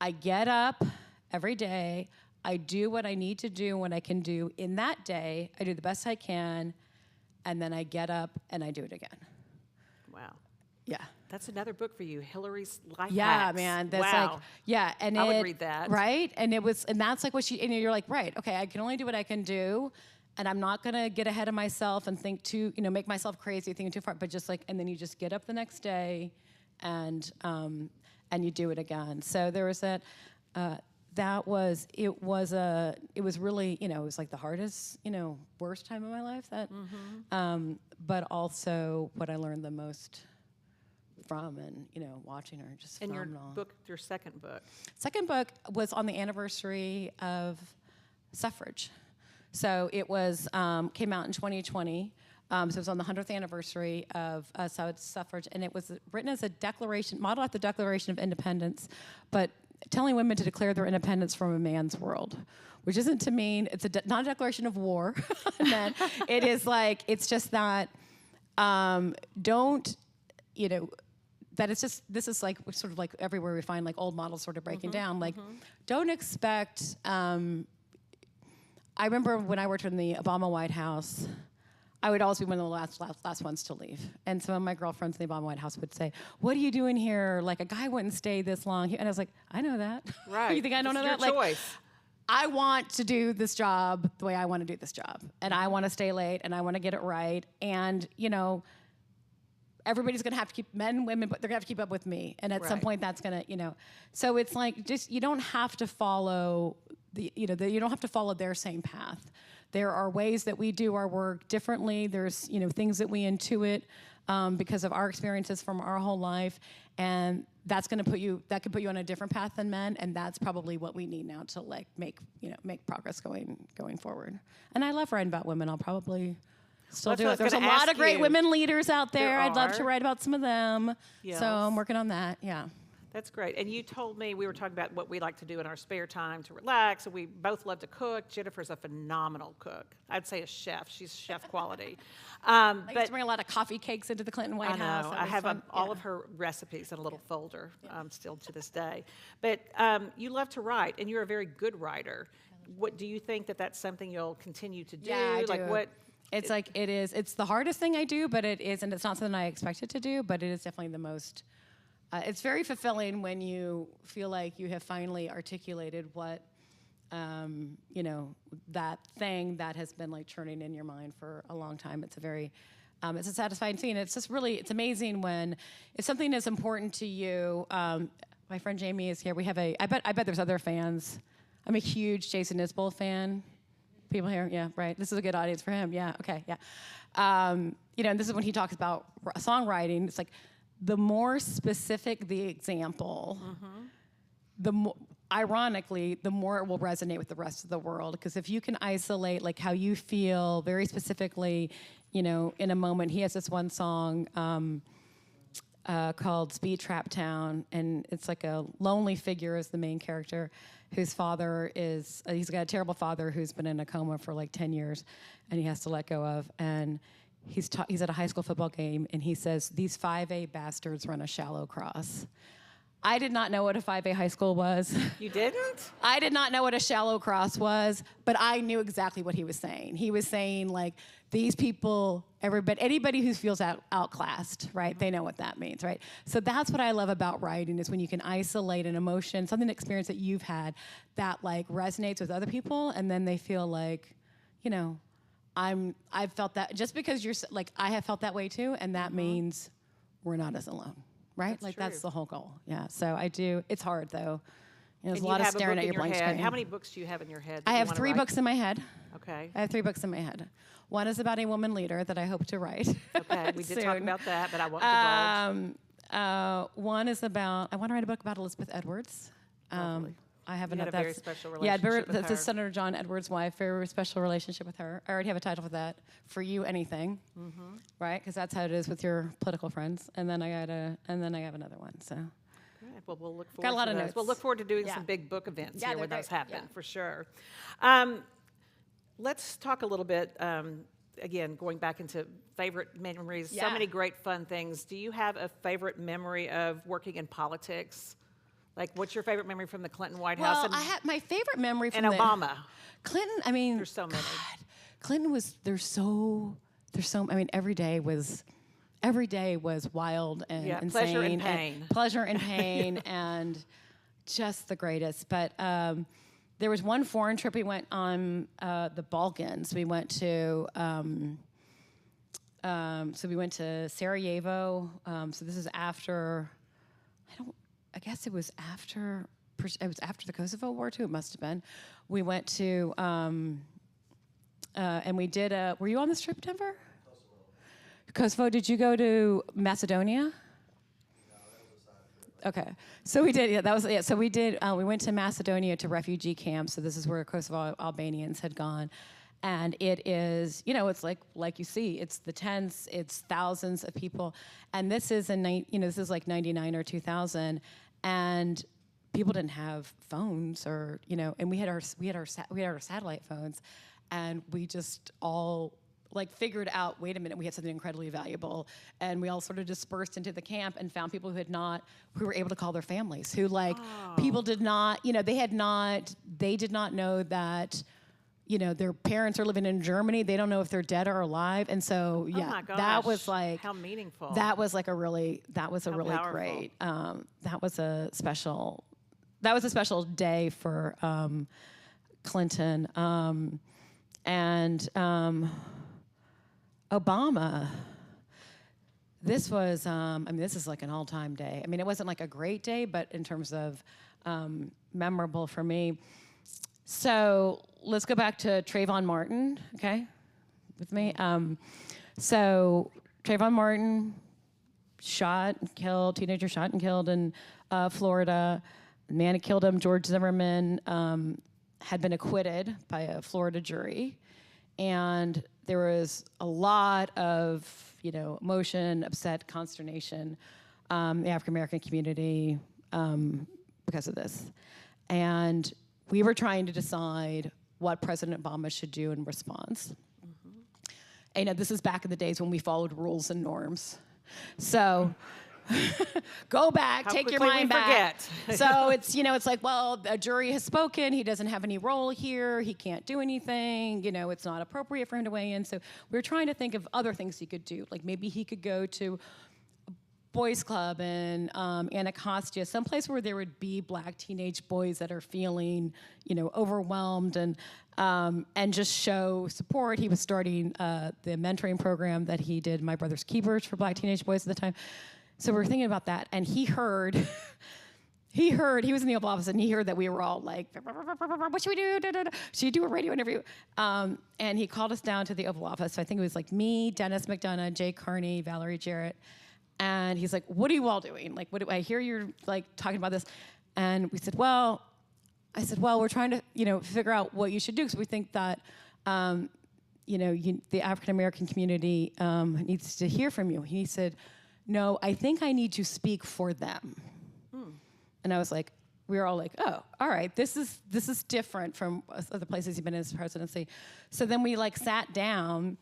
I get up every day. I do what I need to do, what I can do in that day. I do the best I can, and then I get up and I do it again. Wow. Yeah. That's another book for you, Hillary's Life Yeah, Hacks. man. That's wow. and I would read that. Right? And that's what and you're right, okay, I can only do what I can do, and I'm not gonna get ahead of myself and think make myself crazy, thinking too far, but just and then you just get up the next day and you do it again. So there was that, it was really, it was the hardest, worst time of my life, but also what I learned the most from, and watching her, just And phenomenal. your second book. Second book was on the anniversary of suffrage. So it was came out in 2020. So it was on the 100th anniversary of suffrage, and it was written as a declaration, modeled after the Declaration of Independence, but telling women to declare their independence from a man's world, which isn't to mean it's not a declaration of war. And it is it's just that that it's just, this is sort of everywhere we find old models sort of breaking down. Don't expect, I remember when I worked in the Obama White House, I would always be one of the last ones to leave. And some of my girlfriends in the Obama White House would say, "What are you doing here? Like, a guy wouldn't stay this long." And I was like, "I know that." Right. You think I don't know that? It's your choice. I want to do this job the way I want to do this job. And I want to stay late, and I want to get it right. And, you know, everybody's going to have to keep, men, women, but they're going to have to keep up with me. And at some point, that's going to, you know. So it's like, just, you don't have to follow, you don't have to follow their same path. There are ways that we do our work differently. There's, you know, things that we intuit because of our experiences from our whole life. And that's going to that could put you on a different path than men. And that's probably what we need now to like make progress going forward. And I love writing about women. I'll probably still do it. There's a lot of great women leaders out there. I'd love to write about some of them. Yes. So I'm working on that, yeah. That's great. And you told me, we were talking about what we like to do in our spare time to relax, and we both love to cook. Jennifer's a phenomenal cook. I'd say a chef. She's chef quality. I used to bring a lot of coffee cakes into the Clinton White House. I have all of her recipes in a little folder still to this day. But you love to write, and you're a very good writer. What do you think that that's something you'll continue to do? Yeah, I do. Like what? It's like it is. It's the hardest thing I do, but it is, and it's not something I expected to do, but it is definitely the most. It's very fulfilling when you feel like you have finally articulated what, you know, that thing that has been like churning in your mind for a long time. It's a very, it's a satisfying scene. It's just really, it's amazing when, if something is important to you, my friend Jamie is here. We have I bet there's other fans. I'm a huge Jason Isbell fan. People here, yeah, right. This is a good audience for him. Yeah, okay, yeah. You know, and this is when he talks about songwriting. It's like, the more specific the example, the more, ironically, the more it will resonate with the rest of the world. Because if you can isolate like how you feel very specifically, you know, in a moment. He has this one song called Speed Trap Town, and it's like a lonely figure as the main character, whose father is, he's got a terrible father who's been in a coma for like 10 years, and he has to let go of. And he's at a high school football game, and he says, "These 5A bastards run a shallow cross." I did not know what a 5A high school was. You didn't? I did not know what a shallow cross was, but I knew exactly what he was saying. He was saying, like, these people, anybody who feels outclassed, right? They know what that means, right? So that's what I love about writing, is when you can isolate an emotion, something, an experience that you've had that, like, resonates with other people, and then they feel like, you know, I've felt that, just because you're, like, I have felt that way too, and that means we're not as alone, right? That's like, true. That's the whole goal, yeah. So I do, it's hard though. You know, there's And a lot you of have a staring book at in your blank head. screen. How many books do you have in your head? I have 3 books in my head. Okay. I have 3 books in my head. One is about a woman leader that I hope to write. Okay, we did talk soon. about that, but I won't divulge. One is about, I want to write a book about Elizabeth Edwards. Lovely. I have You had another. a very special relationship with that's her. Senator John Edwards' wife. Very special relationship with her. I already have a title for that. For You, Anything. Right? Because that's how it is with your political friends. And then I have another one. So. Good. Well, we'll look forward Got a lot to of those. notes. We'll look forward to doing Yeah. some big book events Yeah, here when they're those great. happen, Yeah. for sure. Let's talk a little bit, again, going back into favorite memories. So Yeah. many great fun things. Do you have a favorite memory of working in politics? Like, what's your favorite memory from the Clinton White House? Well, I had my favorite memory from and Obama. Clinton. I mean, There's so many. God, Clinton was. There's so. I mean, every day was wild and insane. Pleasure and pain. Pleasure and pain, and just the greatest. But there was one foreign trip we went on, the Balkans. We went to. So we went to Sarajevo. So this is after. I guess it was after the Kosovo War too. It must have been. We went to, and we did were you on this trip, Denver? Kosovo. Did you go to Macedonia? No, that was a side trip. Okay, so we did. Yeah, that was. Yeah, so we did. We went to Macedonia to refugee camps. So this is where Kosovo Albanians had gone. And it is, you know, it's like you see, it's the tents, it's thousands of people, and this is this is like 99 or 2000, and people didn't have phones, or and we had our satellite phones, and we just all like figured out, wait a minute, we have something incredibly valuable, and we all sort of dispersed into the camp and found people who were able to call their families, who people did not, they did not know that. their parents are living in Germany. They don't know if they're dead or alive. And so, Oh my gosh. that was like, how meaningful. that was like a really powerful. great, that was a special day for Clinton. And Obama, this was, this is like an all-time day. I mean, it wasn't like a great day, but in terms of memorable for me. So let's go back to Trayvon Martin, okay, with me. So Trayvon Martin teenager shot and killed in Florida. The man who killed him, George Zimmerman, had been acquitted by a Florida jury. And there was a lot of, emotion, upset, consternation, the African-American community because of this. And we were trying to decide what President Obama should do in response. And this is back in the days when we followed rules and norms. So go back, How take your quickly mind we back. forget. So it's, it's like, well, a jury has spoken. He doesn't have any role here. He can't do anything. It's not appropriate for him to weigh in. So we were trying to think of other things he could do. Like maybe he could go to boys club in Anacostia, someplace where there would be black teenage boys that are feeling, overwhelmed and just show support. He was starting the mentoring program that he did, My Brother's Keepers, for black teenage boys at the time. So we were thinking about that, and he heard, he was in the Oval Office, and he heard that we were all like, what should we do? Should you do a radio interview? And he called us down to the Oval Office. So I think it was like me, Dennis McDonough, Jay Carney, Valerie Jarrett. And he's like, what are you all doing? Like, what do I hear you're like talking about this? And we said, well, we're trying to, figure out what you should do. Because we think that, the African-American community needs to hear from you. He said, no, I think I need to speak for them. And I was like, we were all like, oh, all right, this is different from other places he's been in his presidency. So then we like sat down,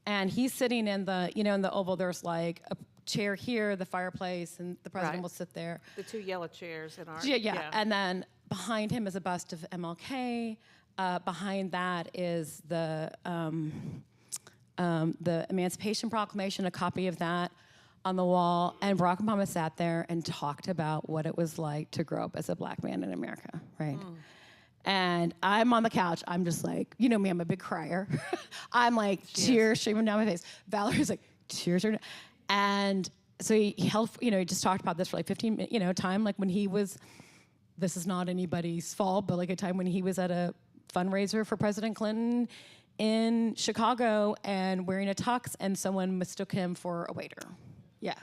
and he's sitting in the, in the Oval, there's like a chair here, the fireplace, and the president will sit there. The two yellow chairs in our... Yeah. And then behind him is a bust of MLK. Behind that is the Emancipation Proclamation, a copy of that on the wall. And Barack Obama sat there and talked about what it was like to grow up as a black man in America, right? And I'm on the couch. I'm just like, you know me, I'm a big crier. I'm like, tears streaming down my face. Valerie's like, tears are... And so he held, he just talked about this for like 15 minutes, time like when he was, this is not anybody's fault, but like a time when he was at a fundraiser for President Clinton in Chicago and wearing a tux, and someone mistook him for a waiter. Yeah.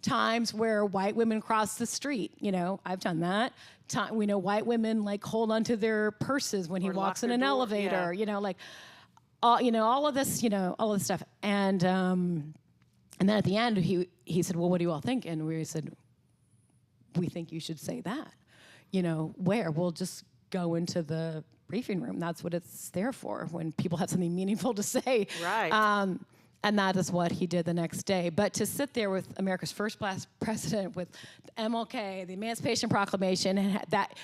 Times where white women cross the street, I've done that. We know white women like hold onto their purses when he walks in an elevator, all of this, all of this stuff. And then at the end, he said, well, what do you all think? And we said, we think you should say that. Where? We'll just go into the briefing room. That's what it's there for, when people have something meaningful to say. Right. And that is what he did the next day. But to sit there with America's first black president, with the MLK, the Emancipation Proclamation, and that,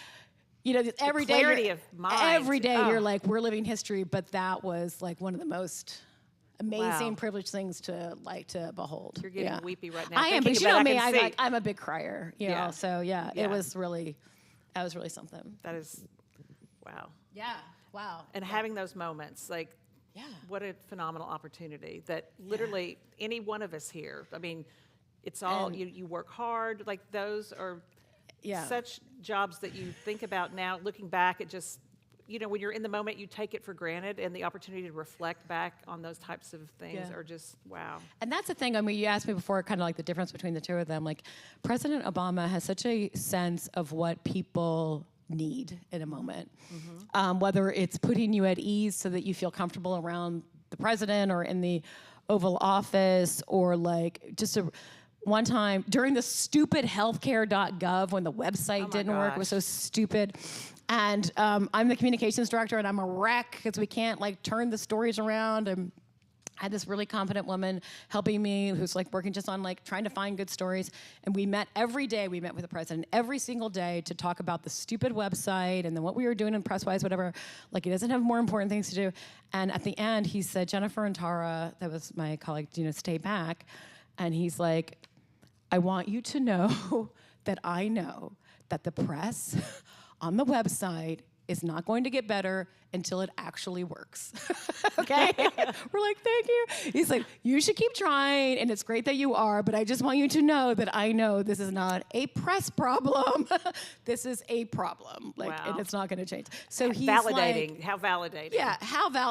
every day, clarity of mind. Every day you're like, we're living history. But that was like one of the most amazing, privileged things to behold. You're getting weepy right now. I am, but me, I'm a big crier. So it was really, that was really something. That is, wow. Yeah, wow. And having those moments, like, what a phenomenal opportunity that literally any one of us here, I mean, it's all, you work hard, like those are such jobs that you think about now, looking back at just, when you're in the moment, you take it for granted, and the opportunity to reflect back on those types of things are just, wow. And that's the thing, you asked me before, kind of like the difference between the two of them. Like, President Obama has such a sense of what people need in a moment. Whether it's putting you at ease so that you feel comfortable around the president or in the Oval Office, or like just one time during the stupid healthcare.gov when the website didn't work, it was so stupid. And I'm the communications director, and I'm a wreck because we can't like turn the stories around. And I had this really confident woman helping me who's like working just on like trying to find good stories. And we met every day. We met with the president every single day to talk about the stupid website and then what we were doing in press-wise, whatever. Like he doesn't have more important things to do. And at the end, he said, Jennifer and Tara, that was my colleague, stay back. And he's like, I want you to know that I know that the press on the website is not going to get better until it actually works. Okay? We're like, thank you. He's like, you should keep trying, and it's great that you are, but I just want you to know that I know this is not a press problem. This is a problem. Like, Wow. and it's not going to change. So he's Validating. like, How validating. yeah,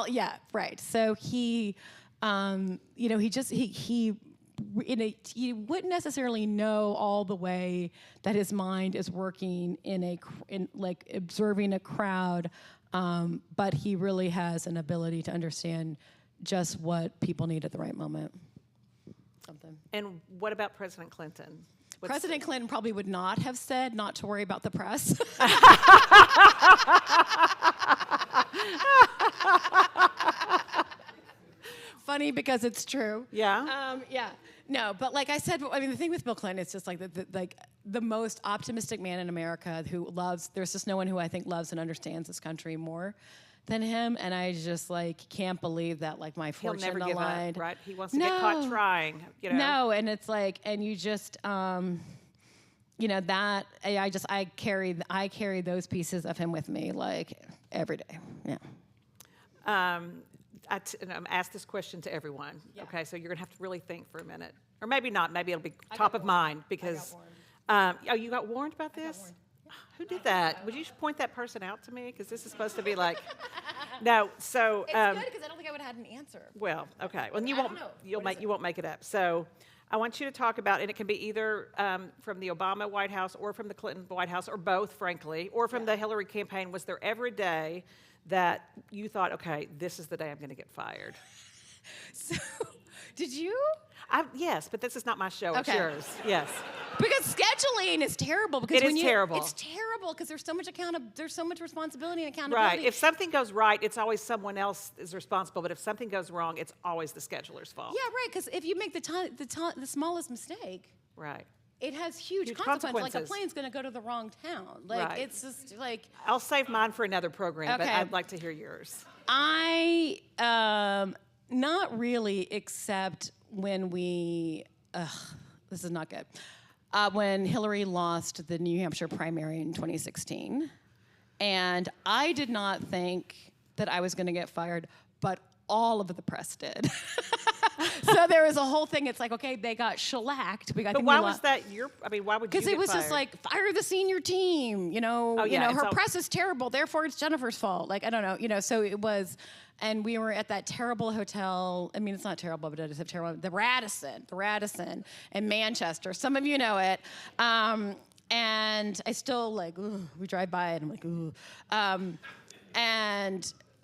yeah, right. So he, you wouldn't necessarily know all the way that his mind is working in like observing a crowd, but he really has an ability to understand just what people need at the right moment. Something. And what about President Clinton? President Clinton probably would not have said not to worry about the press. Funny because it's true. Yeah. Yeah. No, but like I said, I mean, the thing with Bill Clinton, it's just like the most optimistic man in America who loves. There's just no one who I think loves and understands this country more than him, and I just like can't believe that like my He'll fortune never give aligned. up, right? He wants to get caught trying. No, and it's like, and you just, that I carry those pieces of him with me like every day. Yeah. I'm asked this question to everyone. Yeah. Okay, so you're gonna have to really think for a minute, or maybe not. Maybe it'll be top of mind because. You got warned about this? Who did that? Would you point that person out to me? Because this is supposed to be like. No. So. It's good because I don't think I would have had an answer. Well, okay. Well, you I won't. don't know. You won't make it up. So. I want you to talk about, and it can be either from the Obama White House or from the Clinton White House, or both, frankly, or from the Hillary campaign. Was there ever a day that you thought, okay, this is the day I'm going to get fired? So, did you? Yes, but this is not my show. It's Okay. yours. Yes. Because scheduling is terrible. Because It is terrible. It's terrible because there's so much there's so much responsibility and accountability. Right. If something goes right, it's always someone else is responsible. But if something goes wrong, it's always the scheduler's fault. Yeah, right. Because if you make the smallest mistake, Right. it has huge Huge consequences. Like a consequences. plane's going to go to the wrong town. Like Right. it's just like I'll save mine for another program, but Okay. I'd like to hear yours. I not really, except when this is not good. When Hillary lost the New Hampshire primary in 2016, and I did not think that I was going to get fired, but all of the press did. So there was a whole thing. It's like, okay, they got shellacked. But why was that why would you Because get it was fired? just like, fire the senior team, Oh, yeah, it's her all- press is terrible, therefore it's Jennifer's fault. Like, I don't know, so it was, and we were at that terrible hotel, I mean, it's not terrible, but it is terrible, the Radisson in Manchester. Some of you know it. And I still like, we drive by it, and I'm like, ooh.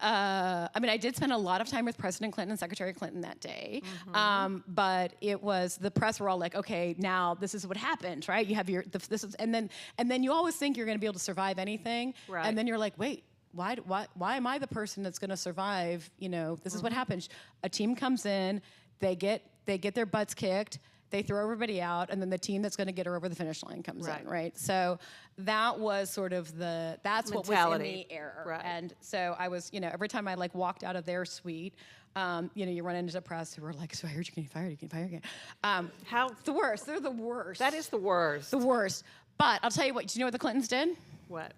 I did spend a lot of time with President Clinton and Secretary Clinton that day, but it was, the press were all like, okay, now this is what happens, right? You have and then you always think you're going to be able to survive anything, Right. and then you're like, wait, why am I the person that's going to survive? This is what happens. A team comes in, they get their butts kicked, they throw everybody out, and then the team that's going to get her over the finish line comes in, right? So that was sort of that's what was in Mentality. the air. Right. And so I was, every time I like walked out of their suite, you run into the press who were like, so I heard you're getting fired again. How It's the worst. They're the worst. that is the worst. the worst. But I'll tell you what, do you know what the Clintons did? What?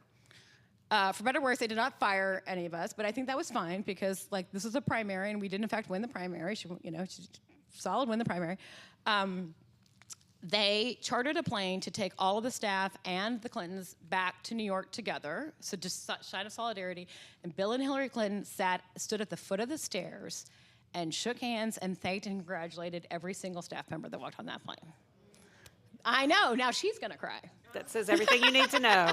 For better or worse, they did not fire any of us, but I think that was fine because like this was a primary and we did in fact win the primary. She solid win the primary. They chartered a plane to take all of the staff and the Clintons back to New York together, so just sign of solidarity. And Bill and Hillary Clinton stood at the foot of the stairs and shook hands and thanked and congratulated every single staff member that walked on that plane. I know, now she's gonna cry. That says everything you need to know.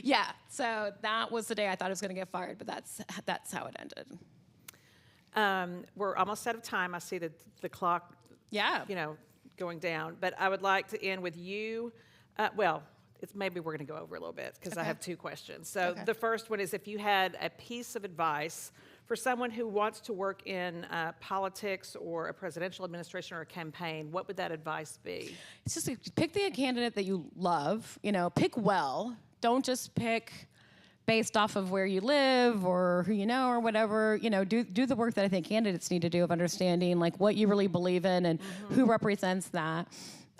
Yeah, so that was the day I thought I was gonna get fired, but that's how it ended. We're almost out of time. I see the clock, Yeah. going down. But I would like to end with you. Maybe we're going to go over a little bit because I Okay. have two questions. So Okay. the first one is if you had a piece of advice For someone who wants to work in politics or a presidential administration or a campaign, what would that advice be? It's just like, pick the candidate that you love. Pick well. Don't just pick based off of where you live or who you know or whatever. Do the work that I think candidates need to do of understanding like what you really believe in and who represents that.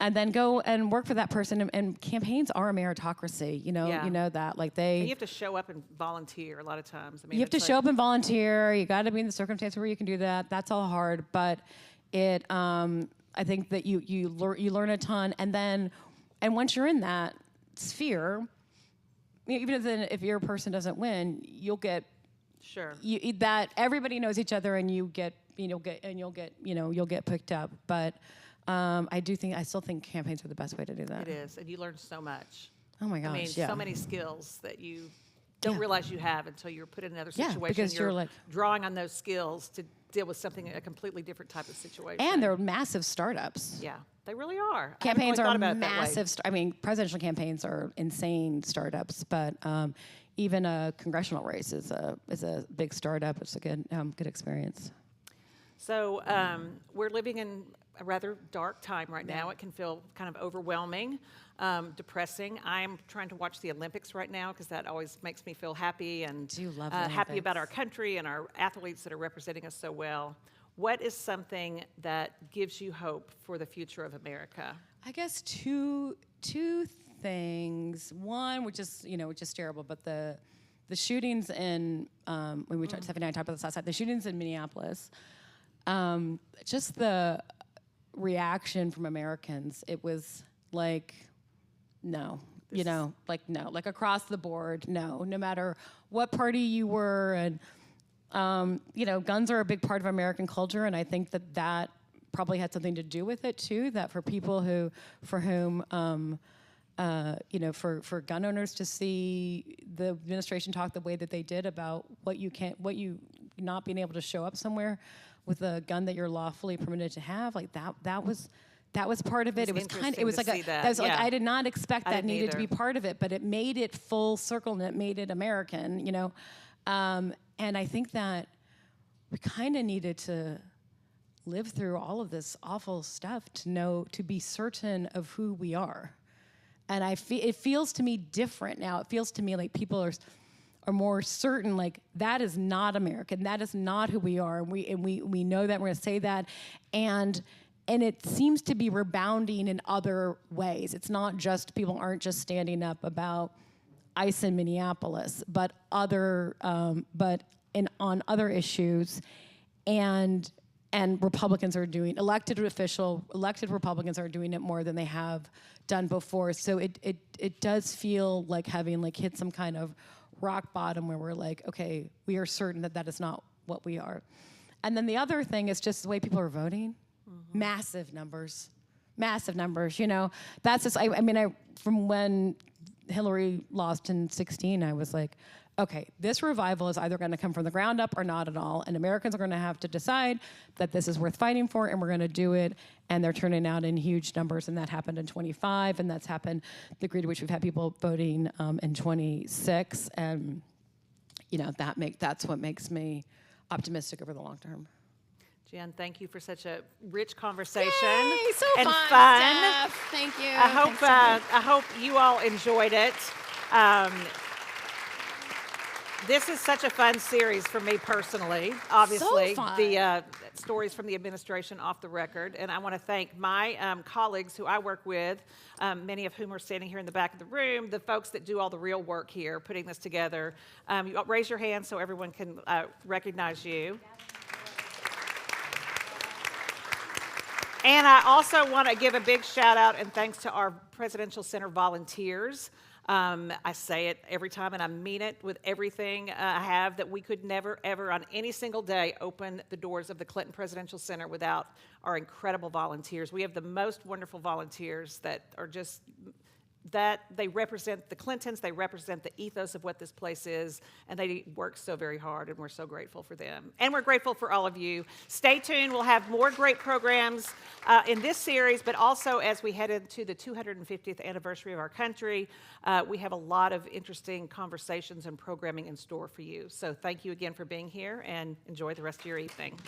And then go and work for that person. And campaigns are a meritocracy, you know that. Like And you have to show up and volunteer a lot of times. I mean, you have to show up and volunteer. You got to be in the circumstance where you can do that. That's all hard, but I think that you learn a ton. And once you're in that sphere, even if your person doesn't win, you'll get that everybody knows each other, and you'll get picked up. But I still think campaigns are the best way to do that. It is, and you learn so much. Oh my gosh, I mean, yeah. so many skills that you don't realize you have until you're put in another situation. Because you're like drawing on those skills to deal with a completely different type of situation. And they're massive startups. Yeah, they really are. Campaigns are massive. Presidential campaigns are insane startups, but even a congressional race is a big startup. It's a good experience. So we're living in a rather dark time right now. It can feel kind of overwhelming, depressing. I'm trying to watch the Olympics right now because that always makes me feel happy and happy about our country and our athletes that are representing us so well. What is something that gives you hope for the future of America? I guess two things. One, which is terrible, but the shootings in when Stephanie and I talked about this last night. The shootings in Minneapolis. Just the reaction from Americans, it was like, no, no, like across the board, no matter what party you were. And, guns are a big part of American culture. And I think that probably had something to do with it too, that for people for gun owners to see the administration talk the way that they did about what you not being able to show up somewhere with a gun that you're lawfully permitted to have, like that was part of it. It was I did not expect that needed to be part of it, but it made it full circle and it made it American, and I think that we kind of needed to live through all of this awful stuff to be certain of who we are. And it feels to me different now. It feels to me like people are more certain, like that is not American. That is not who we are. And we know that. We're going to say that. And it seems to be rebounding in other ways. It's not just, people aren't just standing up about ICE in Minneapolis, but on other issues. And Republicans are doing, elected Republicans are doing it more than they have done before. So it does feel like having hit some kind of rock bottom where we're like, okay, we are certain that is not what we are. And then the other thing is just the way people are voting. Mm-hmm. Massive numbers. That's just, from when Hillary lost in 2016, I was like, okay, this revival is either going to come from the ground up or not at all, and Americans are going to have to decide that this is worth fighting for, and we're going to do it, and they're turning out in huge numbers, and that happened in 25, and that's happened the degree to which we've had people voting in 26, and that's what makes me optimistic over the long term. Jen, thank you for such a rich conversation. Yay, so and fun. Steph, thank you. I hope you all enjoyed it. This is such a fun series for me personally. Obviously, so fun. The stories from the administration off the record, and I want to thank my colleagues who I work with, many of whom are standing here in the back of the room, the folks that do all the real work here, putting this together. You raise your hand so everyone can recognize you. And I also want to give a big shout out and thanks to our Presidential Center volunteers. I say it every time, and I mean it with everything I have, that we could never, ever, on any single day, open the doors of the Clinton Presidential Center without our incredible volunteers. We have the most wonderful volunteers that are just that they represent the Clintons, they represent the ethos of what this place is, and they work so very hard, and we're so grateful for them. And we're grateful for all of you. Stay tuned. We'll have more great programs in this series, but also as we head into the 250th anniversary of our country, we have a lot of interesting conversations and programming in store for you. So thank you again for being here, and enjoy the rest of your evening.